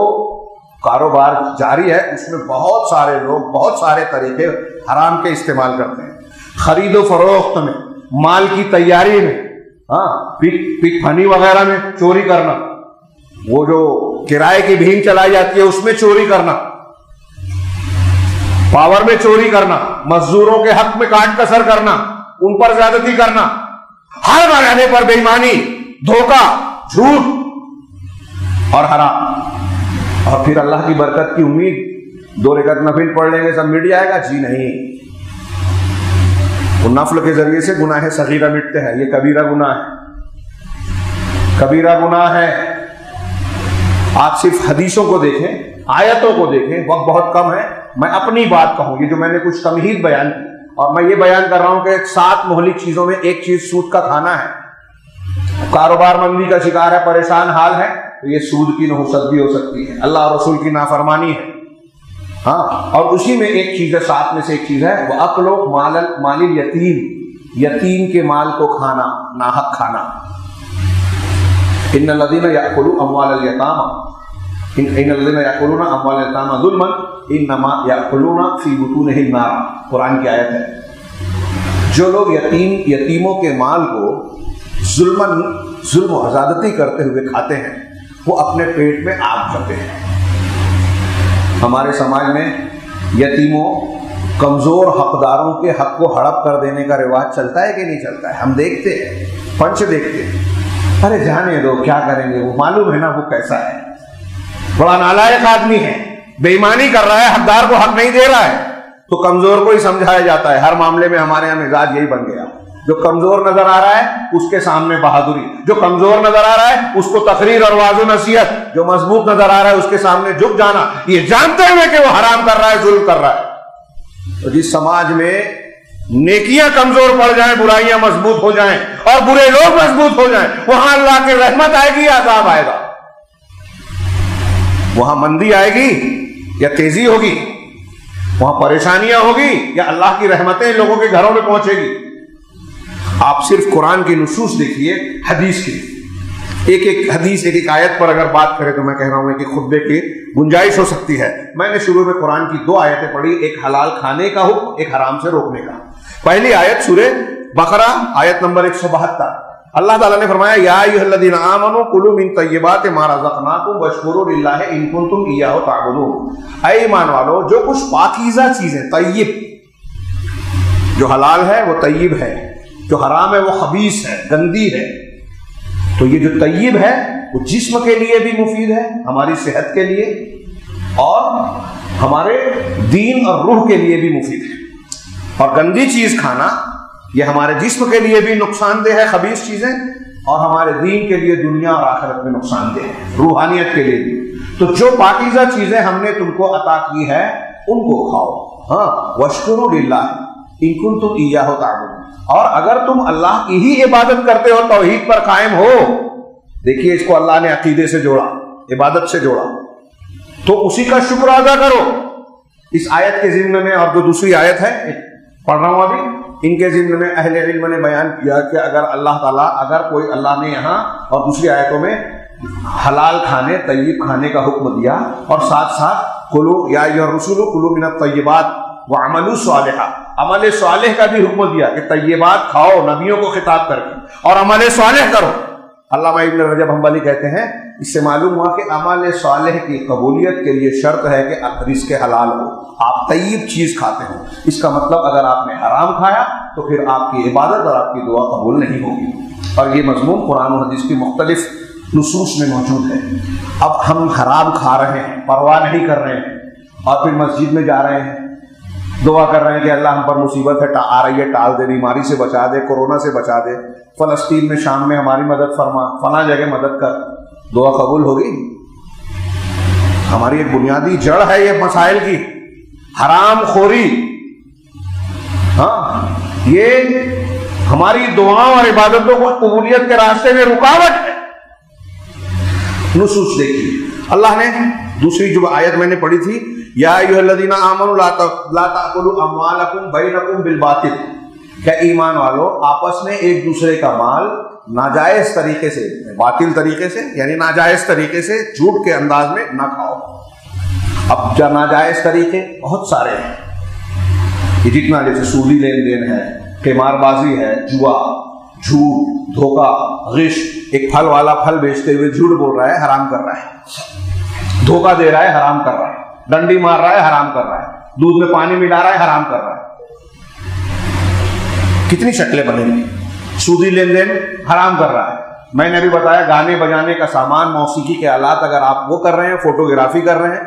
[SPEAKER 1] کاروبار جاری ہے اس میں بہت سارے لوگ بہت سارے طریقے حرام کے استعمال کرتے ہیں، خرید و فروخت میں، مال کی تیاری میں، پک پھنی وغیرہ میں چوری کرنا، وہ جو کرائے کی بھین چلائی جاتی ہے اس میں چوری کرنا، پاور میں چوری کرنا، مزدوروں کے حق میں کاٹ کسر کرنا، ان پر زیادتی کرنا، ہر مرحلے پر بے ایمانی، دھوکہ، جھوٹ اور حرام۔ اور پھر اللہ کی برکت کی امید، 2 رکعت نفل پڑھ لیں گے سب مٹ جائے گا، جی نہیں، وہ نفل کے ذریعے سے گناہ صغیرہ مٹتے ہیں، یہ کبیرہ گناہ ہے، کبیرہ گناہ ہے۔ آپ صرف حدیثوں کو دیکھیں، آیتوں کو دیکھیں، وقت بہت کم ہے، میں اپنی بات کہوں، یہ جو میں نے کچھ تمہید بیان کی، اور میں یہ بیان کر رہا ہوں کہ 7 مہلک چیزوں میں ایک چیز سود کا کھانا ہے۔ کاروبار مندی کا شکار ہے، پریشان حال ہے، تو یہ سود کی نحوست بھی ہو سکتی ہے، اللہ اور رسول کی نافرمانی ہے۔ ہاں، اور اسی میں ایک چیز ہے، 7 میں سے ایک چیز ہے، وہ اکل مال الیتیم، یتیم کے مال کو کھانا، ناحق کھانا۔ ان الذین یأکلون اموال الیتامی ان الذین یأکلون اموال الیتامی ظلما انما یأکلون فی بطونہم نارا، قرآن کی آیت ہے۔ جو لوگ یتیموں کے مال کو ظلم و حسادتی کرتے ہوئے کھاتے ہیں، وہ اپنے پیٹ میں آگ کرتے ہیں۔ ہمارے سماج میں یتیموں، کمزور حقداروں کے حق کو ہڑپ کر دینے کا رواج چلتا ہے کہ نہیں چلتا ہے؟ ہم دیکھتے ہیں، پنچ دیکھتے ہیں، ارے جانے دو، کیا کریں گے، وہ معلوم ہے نا وہ کیسا ہے، بڑا نالائق آدمی ہے، بے ایمانی کر رہا ہے، حقدار کو حق نہیں دے رہا ہے، تو کمزور کو ہی سمجھایا جاتا ہے۔ ہر معاملے میں ہمارے یہاں مزاج یہی بن گیا، جو کمزور نظر آ رہا ہے اس کے سامنے بہادری، جو کمزور نظر آ رہا ہے اس کو تقریر اور واضح نصیحت، جو مضبوط نظر آ رہا ہے اس کے سامنے جھک جانا، یہ جانتے ہوئے کہ وہ حرام کر رہا ہے، ظلم کر رہا ہے۔ تو جس سماج میں نیکیاں کمزور پڑ جائیں، برائیاں مضبوط ہو جائیں اور برے لوگ مضبوط ہو جائیں، وہاں اللہ کی رحمت آئے گی یا عذاب آئے گا؟ وہاں مندی آئے گی یا تیزی ہوگی؟ وہاں پریشانیاں ہوگی یا اللہ کی رحمتیں لوگوں کے گھروں میں پہنچے گی؟ آپ صرف قرآن کی نصوص دیکھیے، حدیث کی ایک ایک حدیث، ایک ایک آیت پر اگر بات کریں تو میں کہہ رہا ہوں کہ خطبے کی گنجائش ہو سکتی ہے۔ میں نے شروع میں قرآن کی 2 آیتیں پڑھی، ایک حلال کھانے کا حکم، ایک حرام سے روکنے کا۔ پہلی آیت سورہ بقرہ آیت نمبر 172، اللہ تعالیٰ نے فرمایا یا ایھا الذین آمنوا کلوا من طیبات ما رزقناکم واشکروا للہ ان کنتم ایاہ تعبدون۔ اے ایمان والو، جو کچھ پاکیزہ چیزیں، طیب، جو حلال ہے وہ طیب ہے، جو حرام ہے وہ خبیث ہے، گندی ہے، تو یہ جو طیب ہے وہ جسم کے لیے بھی مفید ہے، ہماری صحت کے لیے، اور ہمارے دین اور روح کے لیے بھی مفید ہے۔ اور گندی چیز کھانا یہ ہمارے جسم کے لیے بھی نقصان دہ ہے، خبیث چیزیں، اور ہمارے دین کے لیے دنیا اور آخرت میں نقصان دہ ہے، روحانیت کے لیے بھی۔ تو جو پاکیزہ چیزیں ہم نے تم کو عطا کی ہے ان کو کھاؤ، ہاں، واشکروا للہ ان کنتم ایاہ تعبدون، اور اگر تم اللہ کی ہی عبادت کرتے ہو، توحید پر قائم ہو، دیکھیے اس کو اللہ نے عقیدے سے جوڑا، عبادت سے جوڑا، تو اسی کا شکر ادا کرو۔ اس آیت کے ضمن میں، اور جو دوسری آیت ہے پڑھ رہا ہوں ابھی، ان کے ضمن میں اہل علم نے بیان کیا کہ اگر اللہ تعالیٰ، اگر کوئی اللہ نے یہاں اور دوسری آیتوں میں حلال کھانے طیب کھانے کا حکم دیا، اور ساتھ ساتھ کلو یا ایھا الرسول کلوا من الطیبات وعملوا صالحا، عمل صالح کا بھی حکم دیا کہ طیبات کھاؤ، نبیوں کو خطاب کر کے، اور عمل صالح کرو۔ علامہ ابن رجب حنبلی کہتے ہیں اس سے معلوم ہوا کہ عمل صالح کی قبولیت کے لیے شرط ہے کہ رزق حلال ہو، آپ طیب چیز کھاتے ہو۔ اس کا مطلب اگر آپ نے حرام کھایا تو پھر آپ کی عبادت اور آپ کی دعا قبول نہیں ہوگی، اور یہ مضمون قرآن و حدیث کی مختلف نصوص میں موجود ہے۔ اب ہم حرام کھا رہے ہیں، پرواہ نہیں کر رہے ہیں، اور پھر مسجد میں جا رہے ہیں، دعا کر رہے ہیں کہ اللہ ہم پر مصیبت ہے آ رہی ہے ٹال دے، بیماری سے بچا دے، کورونا سے بچا دے، فلسطین میں شام میں ہماری مدد فرما، فلاں جگہ مدد کر، دعا قبول ہوگی؟ ہماری ایک بنیادی جڑ ہے یہ مسائل کی، حرام خوری، ہاں یہ ہماری دعاؤں اور عبادتوں کو قبولیت کے راستے میں رکاوٹ ہے۔ نصوص دیکھیے، اللہ نے دوسری جو آیت میں نے پڑھی تھی، یا ایھا الذین آمنوا لا تأکلوا اموالکم بینکم بالباطل، کہ ایمان والو آپس میں ایک دوسرے کا مال ناجائز طریقے سے، باطل طریقے سے یعنی ناجائز طریقے سے، جھوٹ کے انداز میں نہ کھاؤ۔ اب جو ناجائز طریقے بہت سارے ہیں، یہ جتنا جیسے سودی لین دین ہے، قمار بازی ہے، جوا، جھوٹ، دھوکہ، غش، ایک پھل والا پھل بیچتے ہوئے جھوٹ بول رہا ہے، حرام کر رہا ہے، دھوکہ دے رہا ہے، حرام کر رہا ہے، ڈنڈی مار رہا ہے، حرام کر رہا ہے، دودھ میں پانی ملا رہا ہے، حرام کر رہا ہے۔ کتنی شکلیں بنیں گی، سودی لین دین حرام کر رہا ہے۔ میں نے ابھی بتایا گانے بجانے کا سامان، موسیقی کے آلات اگر آپ وہ کر رہے ہیں، فوٹوگرافی کر رہے ہیں،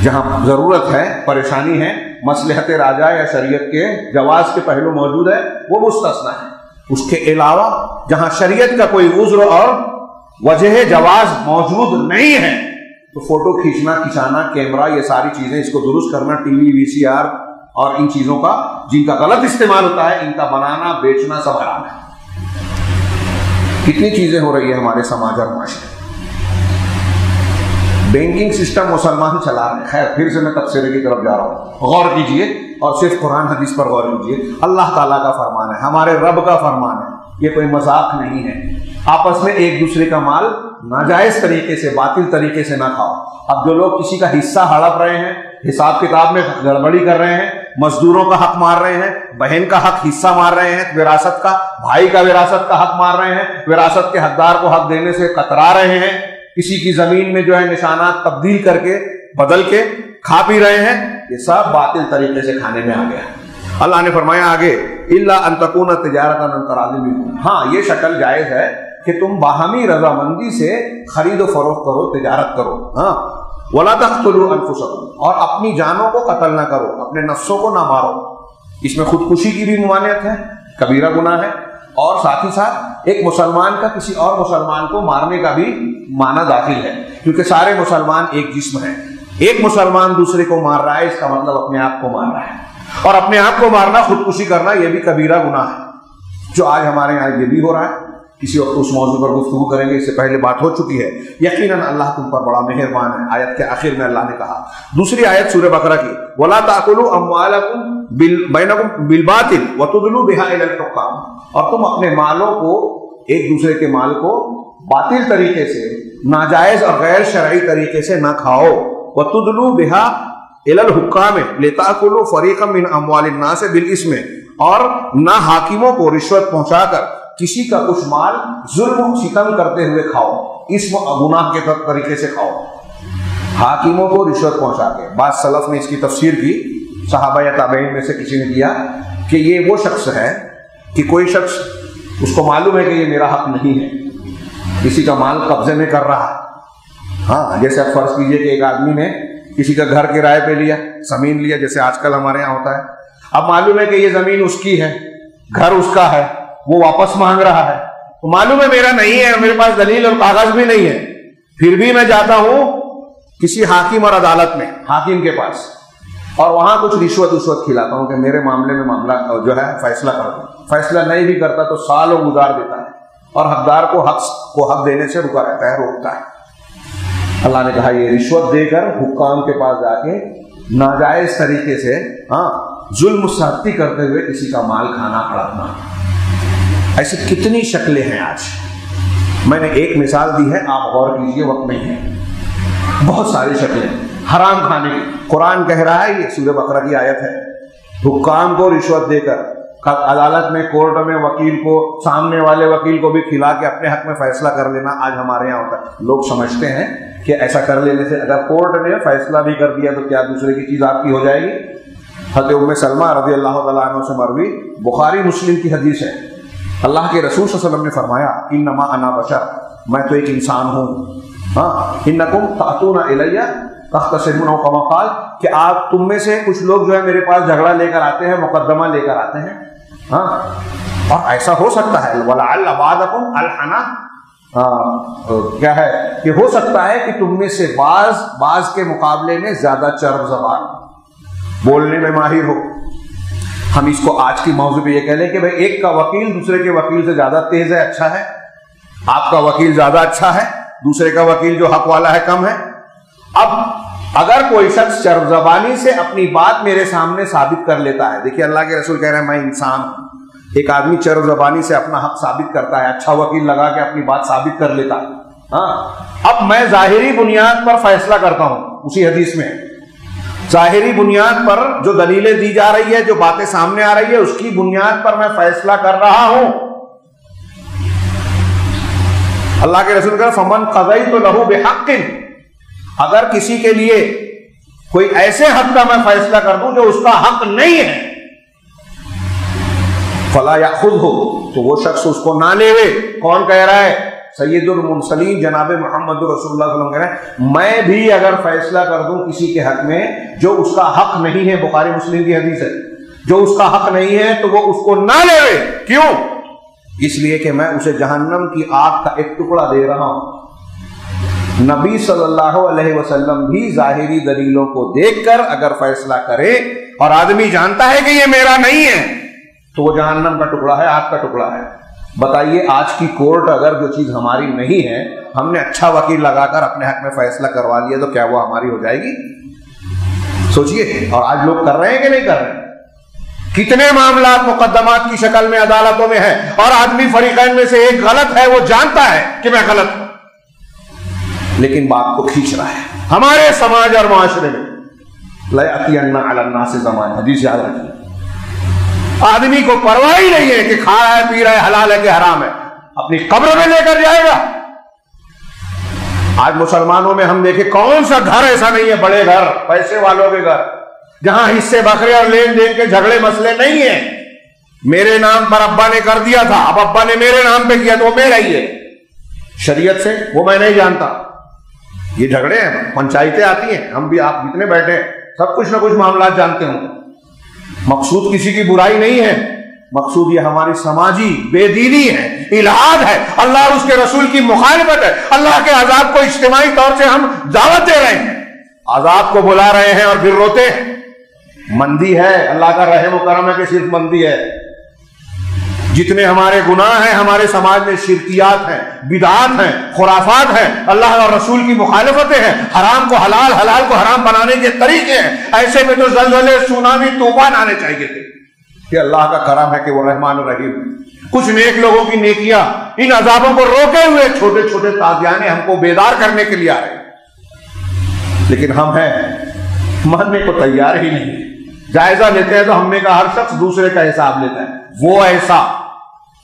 [SPEAKER 1] جہاں ضرورت ہے، پریشانی ہے، مصلحت راجہ یا شریعت کے جواز کے پہلو موجود ہے، وہ مستثنی ہے۔ اس کے علاوہ جہاں شریعت کا کوئی عذر اور وجہ جواز موجود نہیں ہے تو فوٹو کھینچنا، کھچانا، کیمرہ، یہ ساری چیزیں، اس کو درست کرنا، ٹی وی، وی سی آر اور ان چیزوں کا جن کا غلط استعمال ہوتا ہے، ان کا بنانا، بیچنا سب حرام ہے۔ کتنی چیزیں ہو رہی ہے ہمارے سماج اور معاشرے۔ بینکنگ سسٹم مسلمان چلا رہے ہیں، خیر پھر سے میں تبصرے کی طرف جا رہا ہوں، غور کیجئے اور صرف قرآن حدیث پر غور کیجئے۔ اللہ تعالیٰ کا فرمان ہے، ہمارے رب کا فرمان ہے، یہ کوئی مذاق نہیں ہے۔ آپس میں ایک دوسرے کا مال ناجائز طریقے سے، باطل طریقے سے نہ کھاؤ۔ اب جو لوگ کسی کا حصہ ہڑپ رہے ہیں، حساب کتاب میں گڑبڑی کر رہے ہیں، مزدوروں کا حق مار رہے ہیں، بہن کا حق حصہ مار رہے ہیں، وراثت کا، بھائی کا وراثت کا حق مار رہے ہیں، وراثت کے حقدار کو حق دینے سے کترا رہے ہیں، کسی کی زمین میں جو ہے نشانات تبدیل کر کے، بدل کے کھا پی رہے ہیں، یہ سب باطل طریقے سے کھانے میں آ گیا۔ اللہ نے فرمایا آگے، الا ان تکون تجارۃ عن تراض منکم، ہاں یہ شکل جائز ہے کہ تم باہمی رضامندی سے خرید و فروخت کرو، تجارت کرو، ہاں، ولا تقتلوا انفسکم، اور اپنی جانوں کو قتل نہ کرو، اپنے نفسوں کو نہ مارو۔ اس میں خودکشی کی بھی ممانعت ہے، کبیرہ گناہ ہے، اور ساتھ ہی ساتھ ایک مسلمان کا کسی اور مسلمان کو مارنے کا بھی معنی داخل ہے، کیونکہ سارے مسلمان ایک جسم ہیں۔ ایک مسلمان دوسرے کو مار رہا ہے، اس کا مطلب اپنے آپ کو مار رہا ہے، اور اپنے آپ کو مارنا، خودکشی کرنا، یہ بھی کبیرہ گناہ ہے، جو آج ہمارے یہاں یہ بھی ہو رہا ہے۔ کسی وقت اس موضوع پر گفتگو کریں گے، اس سے پہلے بات ہو چکی ہے۔ یقیناً اللہ تم پر بڑا مہربان ہے، آیت کے آخر میں اللہ نے کہا۔ دوسری آیت سورہ بقرہ کی، وَلَا تَأْكُلُوا أَمْوَالَكُمْ بَيْنَكُمْ بِالْبَاطِلِ وَتُدْلُوا بِهَا إِلَى الْحُكَّامِ، اور تم اپنے مالوں کو، ایک دوسرے کے مال کو باطل طریقے سے، ناجائز اور غیر شرعی طریقے سے نہ کھاؤ۔ وَتُدْلُوا بِهَا إِلَى الْحُكَّامِ لِتَأْكُلُوا فَرِيقًا مِنْ أَمْوَالِ النَّاسِ بِالْإِثْمِ، اور نہ حاکموں کو رشوت پہنچا کر کسی کا کچھ مال ظلم و ستم کرتے ہوئے کھاؤ، اسم گناہ کے طریقے سے کھاؤ، حاکموں کو رشوت پہنچا کے۔ بعض سلف نے اس کی تفسیر کی، صحابہ یا تابعین میں سے کسی نے کیا کہ یہ وہ شخص ہے کہ کوئی شخص اس کو معلوم ہے کہ یہ میرا حق نہیں ہے، کسی کا مال قبضے میں کر رہا ہے، ہاں، جیسے آپ فرض کیجئے کہ ایک آدمی نے کسی کا گھر کرائے پہ لیا، زمین لیا، جیسے آج کل ہمارے یہاں ہوتا ہے، اب معلوم ہے کہ یہ زمین اس کی ہے، گھر اس کا ہے، وہ واپس مانگ رہا ہے، تو معلوم ہے میرا نہیں ہے، میرے پاس دلیل اور کاغذ بھی نہیں ہے، پھر بھی میں جاتا ہوں کسی حاکم اور عدالت میں، حاکم کے پاس، اور وہاں کچھ رشوت کھلاتا ہوں کہ میرے معاملے میں معاملہ جو ہے فیصلہ کر دوں۔ فیصلہ نہیں بھی کرتا تو سالوں گزار دیتا ہے، اور حقدار کو حق دینے سے رکا رہتا ہے، روکتا ہے۔ اللہ نے کہا یہ رشوت دے کر حکام کے پاس جا کے ناجائز طریقے سے، ہاں، ظلم سختی کرتے ہوئے کسی کا مال کھانا، ہڑپنا، ایسی کتنی شکلیں ہیں آج۔ میں نے ایک مثال دی ہے، آپ غور کیجئے، وقت نہیں ہے، بہت ساری شکلیں حرام کھانے کی۔ قرآن کہہ رہا ہے، یہ سورہ بقرہ کی آیت ہے، حکام کو رشوت دے کر عدالت میں، کورٹ میں وکیل کو، سامنے والے وکیل کو بھی کھلا کے اپنے حق میں فیصلہ کر لینا آج ہمارے یہاں ہوتا ہے۔ لوگ سمجھتے ہیں کہ ایسا کر لینے سے اگر کورٹ نے فیصلہ بھی کر دیا تو کیا دوسرے کی چیز آپ کی ہو جائے گی؟ حضرت ام سلمہ رضی اللہ تعالیٰ عنہ سے مروی بخاری مسلم کی حدیث ہے، اللہ کے رسول صلی اللہ علیہ وسلم نے فرمایا انما انا بشر، میں تو ایک انسان ہوں، انکم تأتون الی تختصمون او کما قال، کہ آپ تم میں سے کچھ لوگ جو ہے میرے پاس جھگڑا لے کر آتے ہیں، مقدمہ لے کر آتے ہیں، اور ایسا ہو سکتا ہے ولعل بعضکم الحنا، کیا ہے کہ ہو سکتا ہے کہ تم میں سے بعض کے مقابلے میں زیادہ چرب زبان، بولنے میں ماہر ہو۔ ہم اس کو آج کی موضوع پہ یہ کہہ لیں کہ بھئی ایک کا وکیل دوسرے کے وکیل سے زیادہ تیز ہے، اچھا ہے، آپ کا وکیل زیادہ اچھا ہے، دوسرے کا وکیل جو حق والا ہے کم ہے۔ اب اگر کوئی شخص چرب زبانی سے اپنی بات میرے سامنے ثابت کر لیتا ہے، دیکھیے اللہ کے رسول کہہ رہے ہیں میں انسان ہوں، ایک آدمی چرب زبانی سے اپنا حق ثابت کرتا ہے، اچھا وکیل لگا کے اپنی بات ثابت کر لیتا ہے، اب میں ظاہری بنیاد پر فیصلہ کرتا ہوں، اسی حدیث میں ظاہری بنیاد پر جو دلیلیں دی جا رہی ہے، جو باتیں سامنے آ رہی ہے، اس کی بنیاد پر میں فیصلہ کر رہا ہوں۔ اللہ کے رسول کہا فمن قضیت لہ بحق، اگر کسی کے لیے کوئی ایسے حق کا میں فیصلہ کر دوں جو اس کا حق نہیں ہے، فلا یاخذہ، تو وہ شخص اس کو نہ لیوے۔ کون کہہ رہا ہے؟ سید المرسلین جناب محمد رسول اللہ صلی اللہ علیہ وسلم کہہ رہے ہیں میں بھی اگر فیصلہ کر دوں کسی کے حق میں جو اس کا حق نہیں ہے، بخاری مسلم کی حدیث ہے، جو اس کا حق نہیں ہے تو وہ اس کو نہ لیوے۔ کیوں؟ اس لیے کہ میں اسے جہنم کی آگ کا ایک ٹکڑا دے رہا ہوں۔ نبی صلی اللہ علیہ وسلم بھی ظاہری دلیلوں کو دیکھ کر اگر فیصلہ کرے اور آدمی جانتا ہے کہ یہ میرا نہیں ہے تو وہ جہنم کا ٹکڑا ہے، آگ کا ٹکڑا ہے۔ بتائیے آج کی کورٹ اگر جو چیز ہماری نہیں ہے، ہم نے اچھا وکیل لگا کر اپنے حق میں فیصلہ کروا لیا تو کیا وہ ہماری ہو جائے گی؟ سوچئے۔ اور آج لوگ کر رہے ہیں کہ نہیں کر رہے ہیں؟ کتنے معاملات مقدمات کی شکل میں عدالتوں میں ہیں، اور آدمی فریقین میں سے ایک غلط ہے، وہ جانتا ہے کہ میں غلط ہوں لیکن بات کو کھینچ رہا ہے۔ ہمارے سماج اور معاشرے میں لَيَأْتِيَنَّ عَلَى النَّاسِ زَمَانٌ، حدیث یاد رکھیے، آدمی کو پرواہ ہی نہیں ہے کہ کھا رہا ہے، پی رہا ہے، حلال ہے کہ حرام ہے، اپنی قبر میں لے کر جائے گا۔ آج مسلمانوں میں ہم دیکھیں کون سا گھر ایسا نہیں ہے، بڑے گھر، پیسے والوں کے گھر، جہاں حصے بکرے اور لین دین کے جھگڑے مسئلے نہیں ہیں۔ میرے نام پر ابا نے کر دیا تھا، اب ابا نے میرے نام پہ کیا تو وہ میرا ہی ہے، شریعت سے وہ میں نہیں جانتا۔ یہ جھگڑے ہیں، پنچایتیں آتی ہیں، ہم بھی آپ جتنے بیٹھے ہیں سب کچھ نہ کچھ معاملات جانتے ہوں۔ مقصود کسی کی برائی نہیں ہے، مقصود یہ ہماری سماجی بے دینی ہے، الحاد ہے، اللہ اور اس کے رسول کی مخالفت ہے۔ اللہ کے عذاب کو اجتماعی طور سے ہم دعوت دے رہے ہیں، عذاب کو بلا رہے ہیں اور پھر روتے ہیں۔ مندی ہے، اللہ کا رحم و کرم ہے کہ صرف مندی ہے۔ جتنے ہمارے گناہ ہیں ہمارے سماج میں، شرکیات ہیں، بدعات ہیں، خرافات ہیں، اللہ اور رسول کی مخالفتیں ہیں، حرام کو حلال، حلال کو حرام بنانے کے طریقے ہیں۔ ایسے میں تو زلزلے، سونامی، طوفان آنے چاہیے تھے کہ اللہ کا کرم ہے کہ وہ رحمان الرحیم ہے۔ کچھ نیک لوگوں کی نیکیاں ان عذابوں کو روکے ہوئے چھوٹے چھوٹے تازیانے ہم کو بیدار کرنے کے لیے آ رہے ہیں، لیکن ہم ہیں ماننے کو تیار ہی نہیں۔ جائزہ لیتے ہیں تو ہم نے کہا ہر شخص دوسرے کا حساب لیتا ہے، وہ ایسا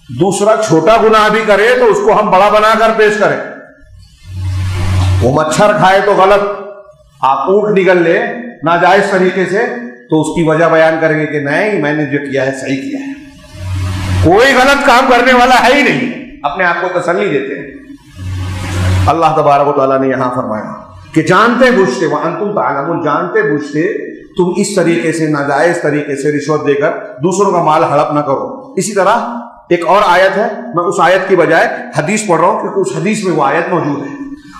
[SPEAKER 1] دوسرا چھوٹا گناہ بھی کرے تو اس کو ہم بڑا بنا کر پیش کریں۔ وہ مچھر کھائے تو غلط، آپ اونٹ نگل لے ناجائز طریقے سے تو اس کی وجہ بیان کریں گے کہ نہیں میں نے جو کیا ہے صحیح کیا ہے، کوئی غلط کام کرنے والا ہے ہی نہیں، اپنے آپ کو تسلی دیتے ہیں۔ اللہ تبارک و تعالیٰ نے یہاں فرمایا کہ جانتے بوجھتے وانتم تعلمون، جانتے بوجھتے تم اس طریقے سے ناجائز طریقے سے رشوت دے کر دوسروں کا مال ہڑپ نہ کرو۔ اسی طرح ایک اور آیت ہے، میں اس آیت کی بجائے حدیث پڑھ رہا ہوں کیونکہ اس حدیث میں وہ آیت موجود ہے۔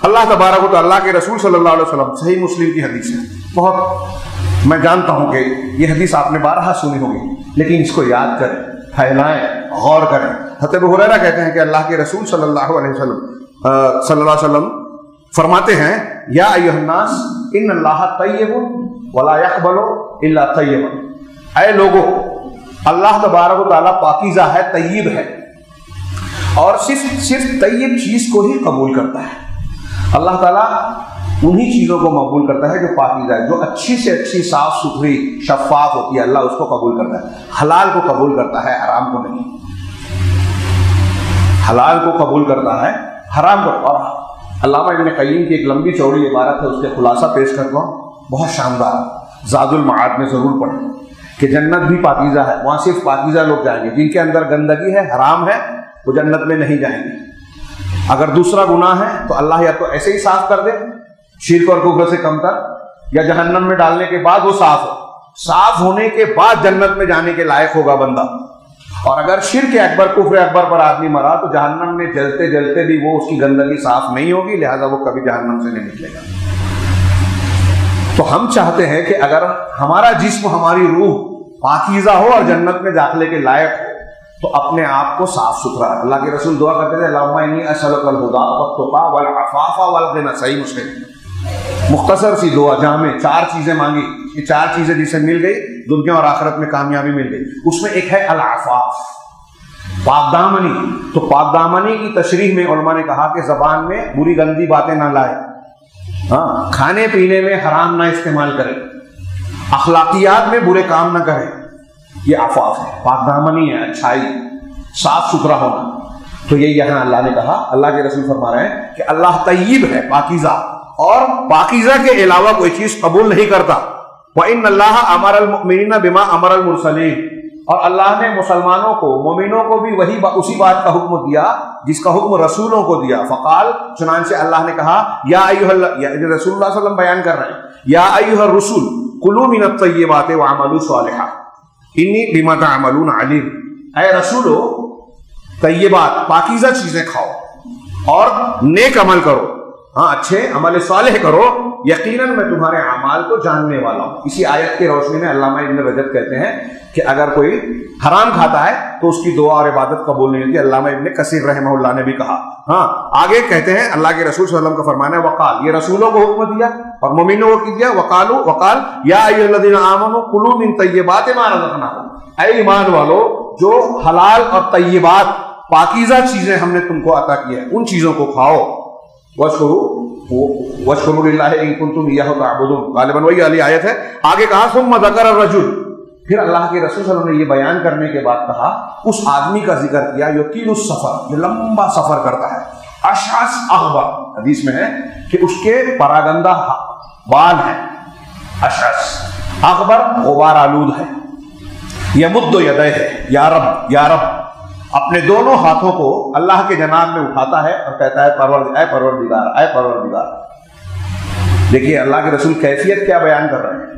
[SPEAKER 1] اللہ تبارک و تعالیٰ کے رسول صلی اللہ علیہ وسلم، صحیح مسلم کی حدیث ہے، بہت میں جانتا ہوں کہ یہ حدیث آپ نے بارہا سنی ہوگی، لیکن اس کو یاد کریں، پھیلائیں، غور کریں۔ حضرت ابو ہریرہ کہتے ہیں کہ اللہ کے رسول صلی اللہ علیہ وسلم فرماتے ہیں یا ایھا الناس ان اللہ طیب ولا یقبل الا طیبا، اے لوگو اللہ تبارک و تعالیٰ پاکیزہ ہے، طیب ہے، اور صرف طیب چیز کو ہی قبول کرتا ہے۔ اللہ تعالیٰ انہی چیزوں کو مقبول کرتا ہے جو پاکیزہ ہے، جو اچھی سے اچھی صاف ستھری شفاف ہوتی ہے، اللہ اس کو قبول کرتا ہے۔ حلال کو قبول کرتا ہے، حرام کو نہیں۔ حلال کو قبول کرتا ہے، حرام کو۔ اور علامہ ابن قیم کی ایک لمبی چوڑی عبارت ہے، اس کے خلاصہ پیش کرتا ہوں، بہت شاندار، زاد المعاد میں ضرور پڑھیں کہ جنت بھی پاکیزہ ہے، وہاں صرف پاکیزہ لوگ جائیں گے، جن کے اندر گندگی ہے، حرام ہے، وہ جنت میں نہیں جائیں گے۔ اگر دوسرا گناہ ہے تو اللہ یا تو ایسے ہی صاف کر دے، شرک اور کفر سے کم تر، یا جہنم میں ڈالنے کے بعد وہ صاف ہو، صاف ہونے کے بعد جنت میں جانے کے لائق ہوگا بندہ۔ اور اگر شرک اکبر کفر اکبر پر آدمی مرا تو جہنم میں جلتے جلتے بھی وہ اس کی گندگی صاف نہیں ہوگی، لہذا وہ کبھی جہنم سے نہیں نکلے گا۔ تو ہم چاہتے ہیں کہ اگر ہمارا جسم ہماری روح پاکیزہ ہو اور جنت میں داخلے کے لائق ہو تو اپنے آپ کو صاف ستھرا۔ اللہ کے رسول دعا کرتے تھے اللہم انی اسألک الہدی والتقی والعفاف والغنی، صحیح مسلم۔ مختصر سی دعا جامع، 4 چیزیں مانگی، یہ 4 چیزیں جسے مل گئی دنیا اور آخرت میں کامیابی مل گئی۔ اس میں ایک ہے العفاف، پاک دامنی۔ تو پاک دامنی کی تشریح میں علماء نے کہا کہ زبان میں بری گندی باتیں نہ لائے، ہاں، کھانے پینے میں حرام نہ استعمال کرے، اخلاقیات میں برے کام نہ کرے، یہ عفاف ہے، پاک دامنی ہے، اچھائی، صاف ستھرا ہونا۔ تو یہ یہاں اللہ نے کہا، اللہ کے رسول فرما رہے ہیں کہ اللہ طیب ہے، پاکیزہ، اور پاکیزہ کے علاوہ کوئی چیز قبول نہیں کرتا۔ وَإِنَّ اللَّهَ أَمَرَ الْمُؤْمِنِينَ بِمَا أَمَرَ الْمُرْسَلِينَ، اور اللہ نے مسلمانوں کو، مومنوں کو بھی اسی بات کا حکم دیا جس کا حکم رسولوں کو دیا۔ فقال، چنانچہ اللہ نے کہا، یا ایھا رسول اللہ صلی اللہ علیہ وسلم بیان کر رہے ہیں، یا ایھا الرسول کلوا من الطیبات واعملوا صالحا انی بما تعملون علیم۔ اے رسولو، طیبات پاکیزہ چیزیں کھاؤ اور نیک عمل کرو، ہاں، اچھے عمل صالح کرو، یقیناً میں تمہارے اعمال کو جاننے والا ہوں۔ اسی آیت کی روشنی میں علامہ ابن رجب کہتے ہیں کہ اگر کوئی حرام کھاتا ہے تو اس کی دعا اور عبادت قبول نہیں ہوتی۔ علامہ ابن کثیر رحمہ اللہ نے بھی کہا۔ ہاں، آگے کہتے ہیں اللہ کے رسول صلی اللہ علیہ وسلم کا فرمانا ہے، وقال، یہ رسولوں کو حکم دیا اور مومنوں کو دیا، وقال یا ایھا الذین آمنوا کلوا من طیبات ما رزقناکم، اے ایمان والو، جو حلال اور طیبات پاکیزہ چیزیں ہم نے تم کو عطا کی ہیں ان چیزوں کو کھاؤ۔ وَاشْكُرُوا لِلَّهِ إِن كُنتُمْ إِيَّاهُ تَعْبُدُونَ، غالباً وہی علی آیت ہے۔ آگے کہا ثُمَّ ذَكَرَ الرَّجُلَ، پھر اللہ کے رسول صلی اللہ علیہ وسلم نے یہ بیان کرنے کے بعد کہا اس آدمی کا ذکر کیا یطیل السفر، جو لمبا سفر کرتا ہے، اشعث اغبر، حدیث میں ہے کہ اس کے پراگندہ بال ہیں، اشعث اغبر، غبار آلود ہے، یمد یدیہ، یا رب یا رب، اپنے دونوں ہاتھوں کو اللہ کے جناب میں اٹھاتا ہے اور کہتا ہے اے پروردگار، اے پروردگار۔ دیکھیے اللہ کے رسول کیفیت کیا بیان کر رہے ہیں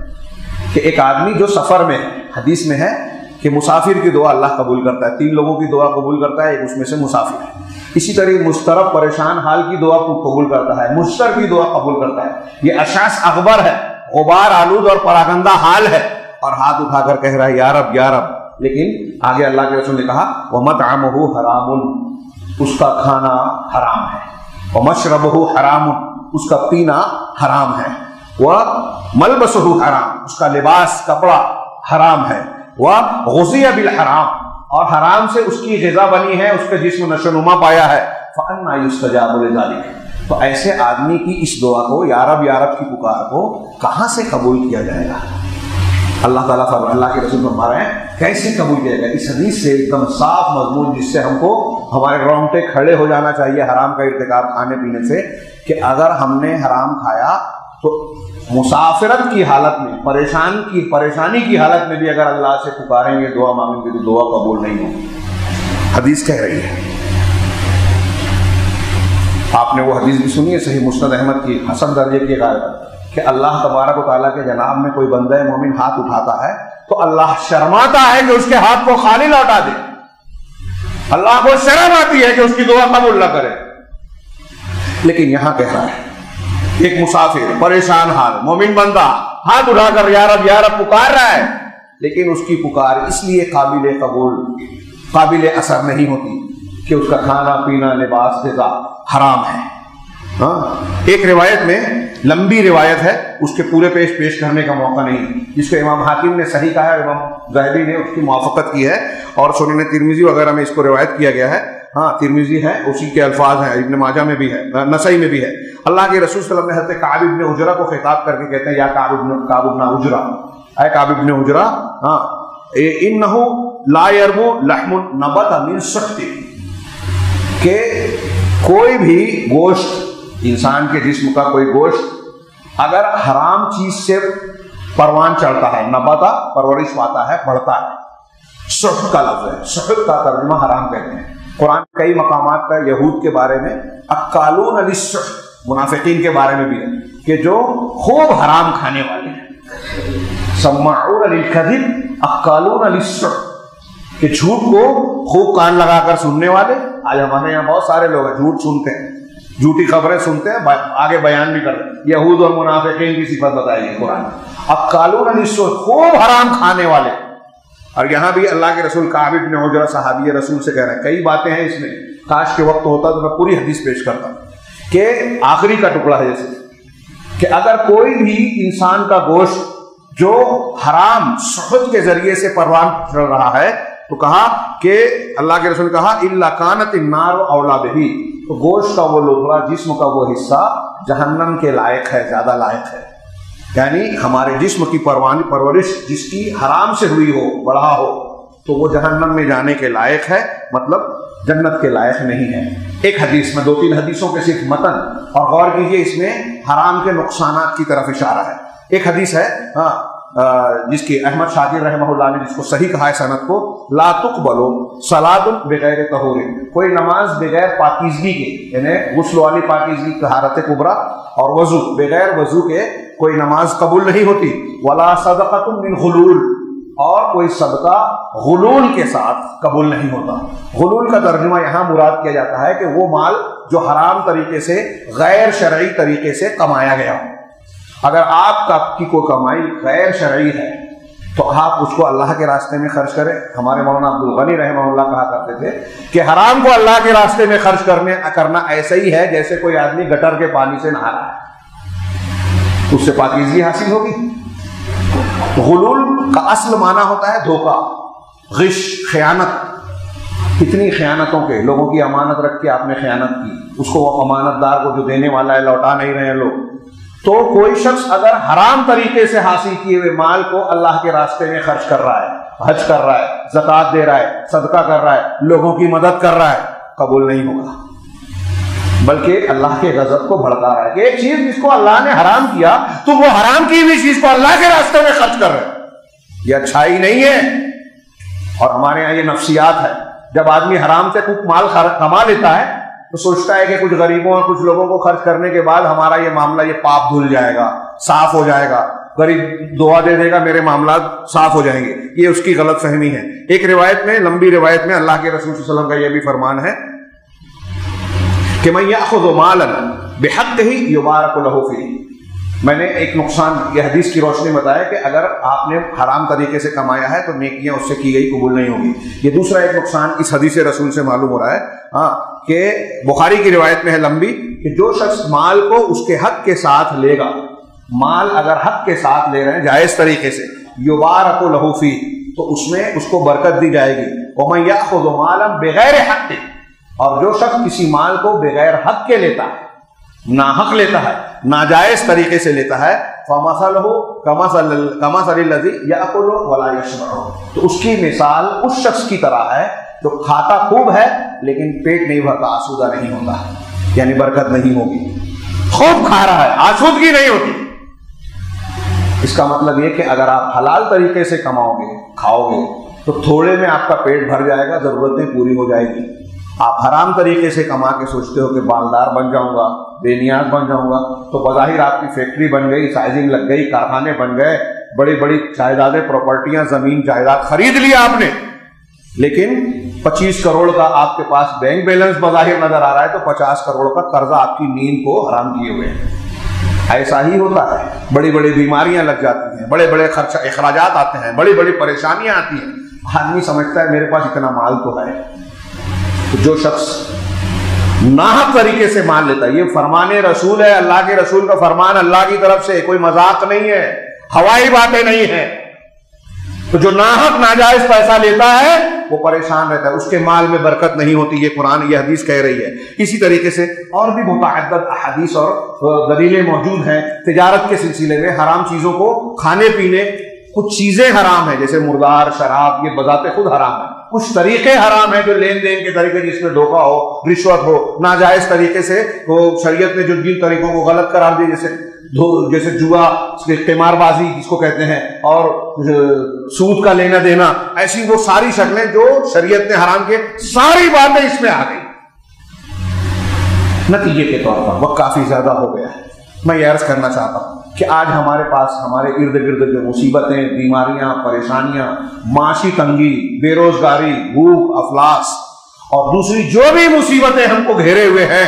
[SPEAKER 1] کہ ایک آدمی جو سفر میں ہے، حدیث میں ہے کہ مسافر کی دعا اللہ قبول کرتا ہے، 3 لوگوں کی دعا قبول کرتا ہے، ایک اس میں سے مسافر ہے۔ اسی طرح مضطرب پریشان حال کی دعا کو قبول کرتا ہے، مضطر کی دعا قبول کرتا ہے۔ یہ اشعث اغبر ہے، غبار آلود اور پراگندہ حال ہے، اور ہاتھ اٹھا کر کہہ رہا ہے یا رب یا رب۔ لیکن آگے اللہ کے رسول نے کہا وَمَطْعَمُهُ حَرَامٌ، اس کا کھانا حرام ہے، وَمَشْرَبُهُ حَرَامٌ، اس کا پینا حرام ہے، وَمَلْبَسُهُ حرام، اس کا لباس کپڑا حرام ہے، وَغُذِيَ بِالْحَرام، اور حرام سے اس کی غذا بنی ہے، اس کا جسم نشو نما پایا ہے، فَأَنَّىٰ يُسْتَجَابُ لِذَٰلِكَ، تو ایسے آدمی کی اس دعا کو، یا رب کی پکار کو کہاں سے قبول کیا جائے گا؟ اللہ تعالیٰ اللہ کے رسول فرما رہے ہیں کیسے قبول کیا جائے گا؟ اس حدیث سے ایک دم صاف مضمون جس سے ہم کو ہمارے رونگٹے کھڑے ہو جانا چاہیے حرام کا ارتکاب کھانے پینے سے، کہ اگر ہم نے حرام کھایا تو مسافرت کی حالت میں، پریشانی کی حالت میں بھی اگر اللہ سے پکاریں گے، دعا مانگیں گے تو دعا قبول نہیں ہوگی۔ حدیث کہہ رہی ہے، آپ نے وہ حدیث بھی سنی ہے صحیح مسند احمد کی، حسن درجے کی غالباً، کہ اللہ تبارک و تعالیٰ کے جناب میں کوئی بندہ مومن ہاتھ اٹھاتا ہے تو اللہ شرماتا ہے کہ اس کے ہاتھ کو خالی لوٹا دے، اللہ کو شرم آتی ہے کہ اس کی دعا قبول نہ کرے۔ لیکن یہاں کہہ رہا ہے ایک مسافر پریشان حال مومن بندہ ہاتھ اٹھا کر یا رب پکار رہا ہے، لیکن اس کی پکار اس لیے قابل قبول، قابل اثر نہیں ہوتی کہ اس کا کھانا پینا لباس غذا حرام ہے۔ ہاں، ایک روایت میں لمبی روایت ہے، اس کے پورے پیش کرنے کا موقع نہیں، جس کو امام حاکم نے صحیح کہا ہے، امام ذہبی نے اس کی موافقت کی ہے، اور سنن ترمذی وغیرہ میں اس کو روایت کیا گیا ہے۔ ہاں ترمذی ہے، اسی کے الفاظ ہیں، ابن ماجہ میں بھی ہے، نسائی میں بھی ہے۔ اللہ کے رسول صلی اللہ علیہ وسلم نے حضرت کعب ابن عجرہ کو خطاب کر کے کہتے ہیں یا کعب ابن عجرہ، اے کعب ابن عجرہ، ہاں انہ لا یرمو لحم نبت من سخط، کہ کوئی بھی گوشت، انسان کے جسم کا کوئی گوشت اگر حرام چیز سے پروان چڑھتا ہے، نبتا پرورش پاتا ہے، بڑھتا ہے، سخط کا لفظ ہے، سخط کا ترجمہ حرام کہتے ہیں۔ قرآن کئی مقامات پر یہود کے بارے میں اکالون للسحت، منافقین کے بارے میں بھی ہے کہ جو خوب حرام کھانے والے ہیں، سماعون للکذب اکالون للسحت، کہ جھوٹ کو خوب کان لگا کر سننے والے۔ آج ہمارے یہاں بہت سارے لوگ ہیں جھوٹ سنتے ہیں، جھوٹی خبریں سنتے ہیں، آگے بیان بھی کرتے ہیں۔ یہود اور منافقین کی صفت بتائی ہے قرآن، اکالون للسحت، خوب حرام کھانے والے۔ اور یہاں بھی اللہ کے رسول کعب ابن عجرہ صحابی رسول سے کہہ رہے ہیں، کئی باتیں ہیں اس میں، کاش کے وقت ہوتا تو میں پوری حدیث پیش کرتا، کہ آخری کا ٹکڑا ہے جیسے کہ اگر کوئی بھی انسان کا گوشت جو حرام سخط کے ذریعے سے پروان چڑھ رہا ہے، تو کہا کہ اللہ کے رسول نے کہا الا کانت النار اولا بہ، تو گوشت کا وہ لوتھڑا، جسم کا وہ حصہ جہنم کے لائق ہے، زیادہ لائق ہے۔ یعنی ہمارے جسم کی پرورش جس کی حرام سے ہوئی ہو، بڑھا ہو، تو وہ جہنم میں جانے کے لائق ہے، مطلب جنت کے لائق نہیں ہے۔ ایک حدیث میں، 2-3 حدیثوں کے صرف متن، اور غور کیجئے اس میں حرام کے نقصانات کی طرف اشارہ ہے۔ ایک حدیث ہے جس کی احمد شاکر رحمہ اللہ نے جس کو صحیح کہا ہے سند کو، لا تقبلو صلاۃ بغیر طہور، کوئی نماز بغیر پاکیزگی کے، یعنی غسل والی پاکیزگی طہارت کبریٰ اور وضو، بغیر وضو کے کوئی نماز قبول نہیں ہوتی۔ ولا صدقۃ من غلول، اور کوئی صدقہ غلول کے ساتھ قبول نہیں ہوتا۔ غلول کا ترجمہ یہاں مراد کیا جاتا ہے کہ وہ مال جو حرام طریقے سے، غیر شرعی طریقے سے کمایا گیا ہو۔ اگر آپ کی کوئی کمائی غیر شرعی ہے تو آپ اس کو اللہ کے راستے میں خرچ کریں۔ ہمارے مولانا عبدالغنی رحمہ اللہ کہا کرتے تھے کہ حرام کو اللہ کے راستے میں خرچ کرنا ایسا ہی ہے جیسے کوئی آدمی گٹر کے پانی سے نہا رہا ہے، اس سے پاکیزگی حاصل ہوگی۔ غلول کا اصل معنی ہوتا ہے دھوکہ، غش، خیانت۔ کتنی خیانتوں کے، لوگوں کی امانت رکھ کے آپ نے خیانت کی، اس کو وہ امانت دار کو جو دینے والا ہے لوٹا نہیں رہے ہیں لوگ۔ تو کوئی شخص اگر حرام طریقے سے حاصل کیے ہوئے مال کو اللہ کے راستے میں خرچ کر رہا ہے، حج کر رہا ہے، زکوٰۃ دے رہا ہے، صدقہ کر رہا ہے، لوگوں کی مدد کر رہا ہے، قبول نہیں ہوگا، بلکہ اللہ کے غضب کو بھڑکا رہا ہے کہ ایک چیز جس کو اللہ نے حرام کیا، تم وہ حرام کی ہوئی چیز کو اللہ کے راستے میں خرچ کر رہے ہو، یہ اچھائی نہیں ہے۔ اور ہمارے یہاں یہ نفسیات ہے، جب آدمی حرام سے کچھ مال کما لیتا ہے تو سوچتا ہے کہ کچھ غریبوں اور کچھ لوگوں کو خرچ کرنے کے بعد ہمارا یہ معاملہ، یہ پاپ دھل جائے گا، صاف ہو جائے گا، غریب دعا دے دے گا، میرے معاملات صاف ہو جائیں گے۔ یہ اس کی غلط فہمی ہے۔ ایک روایت میں، لمبی روایت میں، اللہ کے رسول صلی اللہ علیہ وسلم کا یہ بھی فرمان ہے کہ من یأخذ مالا بحقہ یبارک لہ فیہ۔ میں نے ایک نقصان یہ حدیث کی روشنی بتایا کہ اگر آپ نے حرام طریقے سے کمایا ہے تو نیکیاں اس سے کی گئی قبول نہیں ہوگی۔ یہ دوسرا ایک نقصان اس حدیث رسول سے معلوم ہو رہا ہے کہ بخاری کی روایت میں ہے لمبی، کہ جو شخص مال کو اس کے حق کے ساتھ لے گا، مال اگر حق کے ساتھ لے رہے ہیں جائز طریقے سے، یبارک لہ فیہ، تو اس میں اس کو برکت دی جائے گی۔ ومن یأخذ مالا بغیر حق، اور جو شخص کسی مال کو بغیر حق کے لیتا ہے، ناحق لیتا ہے، ناجائز طریقے سے لیتا ہے، فَمَثَلُهُ كَمَثَلِ الَّذِي يَأْكُلُ وَلَا يَشْبَعُ، تو اس کی مثال اس شخص کی طرح ہے جو کھاتا خوب ہے لیکن پیٹ نہیں بھرتا، آسودہ نہیں ہوتا، یعنی برکت نہیں ہوگی۔ خوب کھا رہا ہے، آسودگی نہیں ہوتی۔ اس کا مطلب یہ کہ اگر آپ حلال طریقے سے کماؤ گے، کھاؤ گے، تو تھوڑے میں آپ کا پیٹ بھر جائے گا، ضرورتیں پوری ہو جائے گی۔ آپ حرام طریقے سے کما کے سوچتے ہو کہ بالدار بن جاؤں گا، بے نیاز بن جاؤں گا، تو بظاہر آپ کی فیکٹری بن گئی، سائزنگ لگ گئی، کارخانے بن گئے، بڑی بڑی جائیدادیں، پراپرٹیاں، زمین جائیداد خرید لیا آپ نے، لیکن 25 کروڑ کا آپ کے پاس بینک بیلنس بظاہر نظر آ رہا ہے، تو 50 کروڑ کا قرضہ آپ کی نیند کو حرام کیے ہوئے ہیں۔ ایسا ہی ہوتا ہے، بڑی بڑی بیماریاں لگ جاتی ہیں، بڑے بڑے خرچ اخراجات آتے ہیں، بڑی بڑی پریشانیاں آتی ہیں، آدمی سمجھتا ہے میرے پاس اتنا مال تو ہے۔ جو شخص ناحق طریقے سے مان لیتا ہے، یہ فرمان رسول ہے، اللہ کے رسول کا فرمان اللہ کی طرف سے، کوئی مذاق نہیں ہے، ہوائی باتیں نہیں ہیں۔ تو جو ناحق ناجائز پیسہ لیتا ہے وہ پریشان رہتا ہے، اس کے مال میں برکت نہیں ہوتی، یہ قرآن یہ حدیث کہہ رہی ہے۔ اسی طریقے سے اور بھی متعدد احادیث اور دلیلیں موجود ہیں تجارت کے سلسلے میں، حرام چیزوں کو کھانے پینے، کچھ چیزیں حرام ہیں جیسے مردار، شراب، یہ بذات خود حرام ہے، کچھ طریقے حرام ہیں جو لین دین کے طریقے جس میں دھوکہ ہو، رشوت ہو، ناجائز طریقے سے وہ شریعت نے جو جن طریقوں کو غلط قرار دیا جیسے جوا، قمار بازی جس کو کہتے ہیں، اور سود کا لینا دینا، ایسی وہ ساری شکلیں جو شریعت نے حرام کیے، ساری باتیں اس میں آ گئی۔ نتیجے کے طور پر وقت کافی زیادہ ہو گیا ہے، میں یہ عرض کرنا چاہتا ہوں کہ آج ہمارے پاس ہمارے ارد گرد جو مصیبتیں، بیماریاں، پریشانیاں، معاشی تنگی، بے روزگاری، بھوک، افلاس اور دوسری جو بھی مصیبتیں ہم کو گھیرے ہوئے ہیں،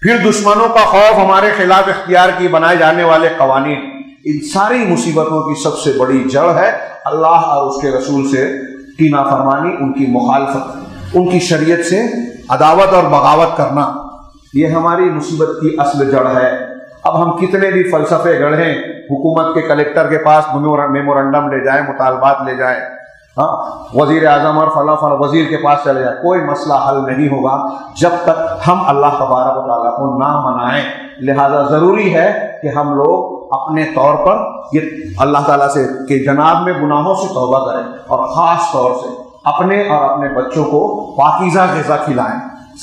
[SPEAKER 1] پھر دشمنوں کا خوف، ہمارے خلاف اختیار کی بنائے جانے والے قوانین، ان ساری مصیبتوں کی سب سے بڑی جڑ ہے اللہ اور اس کے رسول سے کی نافرمانی، ان کی مخالفت، ان کی شریعت سے عداوت اور بغاوت کرنا، یہ ہماری مصیبت کی اصل جڑ ہے۔ اب ہم کتنے بھی فلسفے گڑھیں، حکومت کے کلیکٹر کے پاس میمورنڈم لے جائیں، مطالبات لے جائیں، وزیر اعظم اور فلاں وزیر کے پاس چلے جائیں، کوئی مسئلہ حل نہیں ہوگا جب تک ہم اللہ تبارک و تعالیٰ کو نہ منائیں۔ لہذا ضروری ہے کہ ہم لوگ اپنے طور پر یہ اللہ تعالیٰ سے کہ جناب میں گناہوں سے توبہ کریں، اور خاص طور سے اپنے اور اپنے بچوں کو پاکیزہ غذا کھلائیں،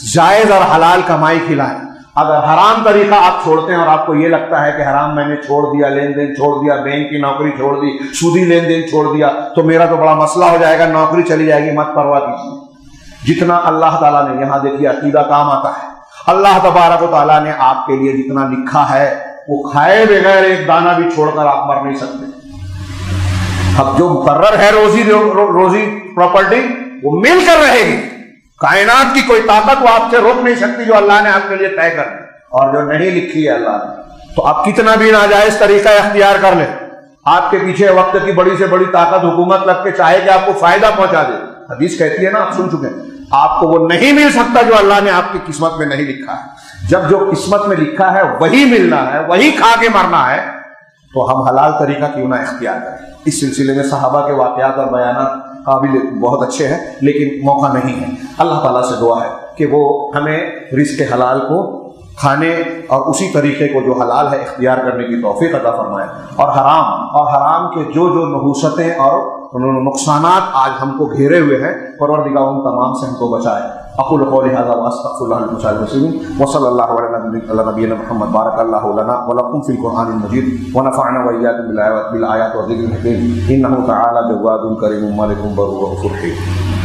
[SPEAKER 1] جائز اور حلال کمائی کھلائیں۔ اگر حرام طریقہ آپ چھوڑتے ہیں اور آپ کو یہ لگتا ہے کہ حرام میں نے چھوڑ دیا، لین دین چھوڑ دیا، بینک کی نوکری چھوڑ دی، سودی لین دین چھوڑ دیا، تو میرا تو بڑا مسئلہ ہو جائے گا، نوکری چلی جائے گی، مت پرواہ کیجیے۔ جتنا اللہ تعالیٰ نے یہاں دیکھیے عقیدہ کام آتا ہے، اللہ تبارک و تعالیٰ نے آپ کے لیے جتنا لکھا ہے وہ کھائے بغیر ایک دانہ بھی چھوڑ کر آپ مر نہیں سکتے۔ اب جو مقرر ہے روزی پراپرٹی وہ مل کر رہے گی، کائنات کی کوئی طاقت وہ آپ سے روک نہیں سکتی جو اللہ نے آپ کے لیے طے کر دی، اور جو نہیں لکھی ہے اللہ نے، تو آپ کتنا بھی ناجائز طریقہ اختیار کر لیں، آپ کے پیچھے وقت کی بڑی سے بڑی طاقت حکومت لگ کے چاہے کہ آپ کو فائدہ پہنچا دے، حدیث کہتی ہے نا، آپ سن چکے ہیں، آپ کو وہ نہیں مل سکتا جو اللہ نے آپ کی قسمت میں نہیں لکھا ہے۔ جب جو قسمت میں لکھا ہے وہی ملنا ہے، وہی کھا کے مرنا ہے، تو ہم حلال طریقہ کیوں نہ اختیار کریں۔ اس سلسلے میں صحابہ کے واقعات اور بیانات قابل بہت اچھے ہیں، لیکن موقع نہیں ہے۔ اللہ تعالیٰ سے دعا ہے کہ وہ ہمیں رزق حلال کو کھانے اور اسی طریقے کو جو حلال ہے اختیار کرنے کی توفیق عطا فرمائے، اور حرام کے جو نحوستیں اور نقصانات آج ہم کو گھیرے ہوئے ہیں، پروردگار ان تمام سے ہم کو بچائے۔ اقول قولی ھذا واستغفر اللہ لکم ولسائر المسلمین، وصلی اللہ علی نبینا محمد، بارک اللہ لنا ولکم فی القرآن المجید، ونفعنا وإیاکم بالآیات والذکر الحکیم، انہ تعالی جواد کریم ملک بر رؤوف رحیم۔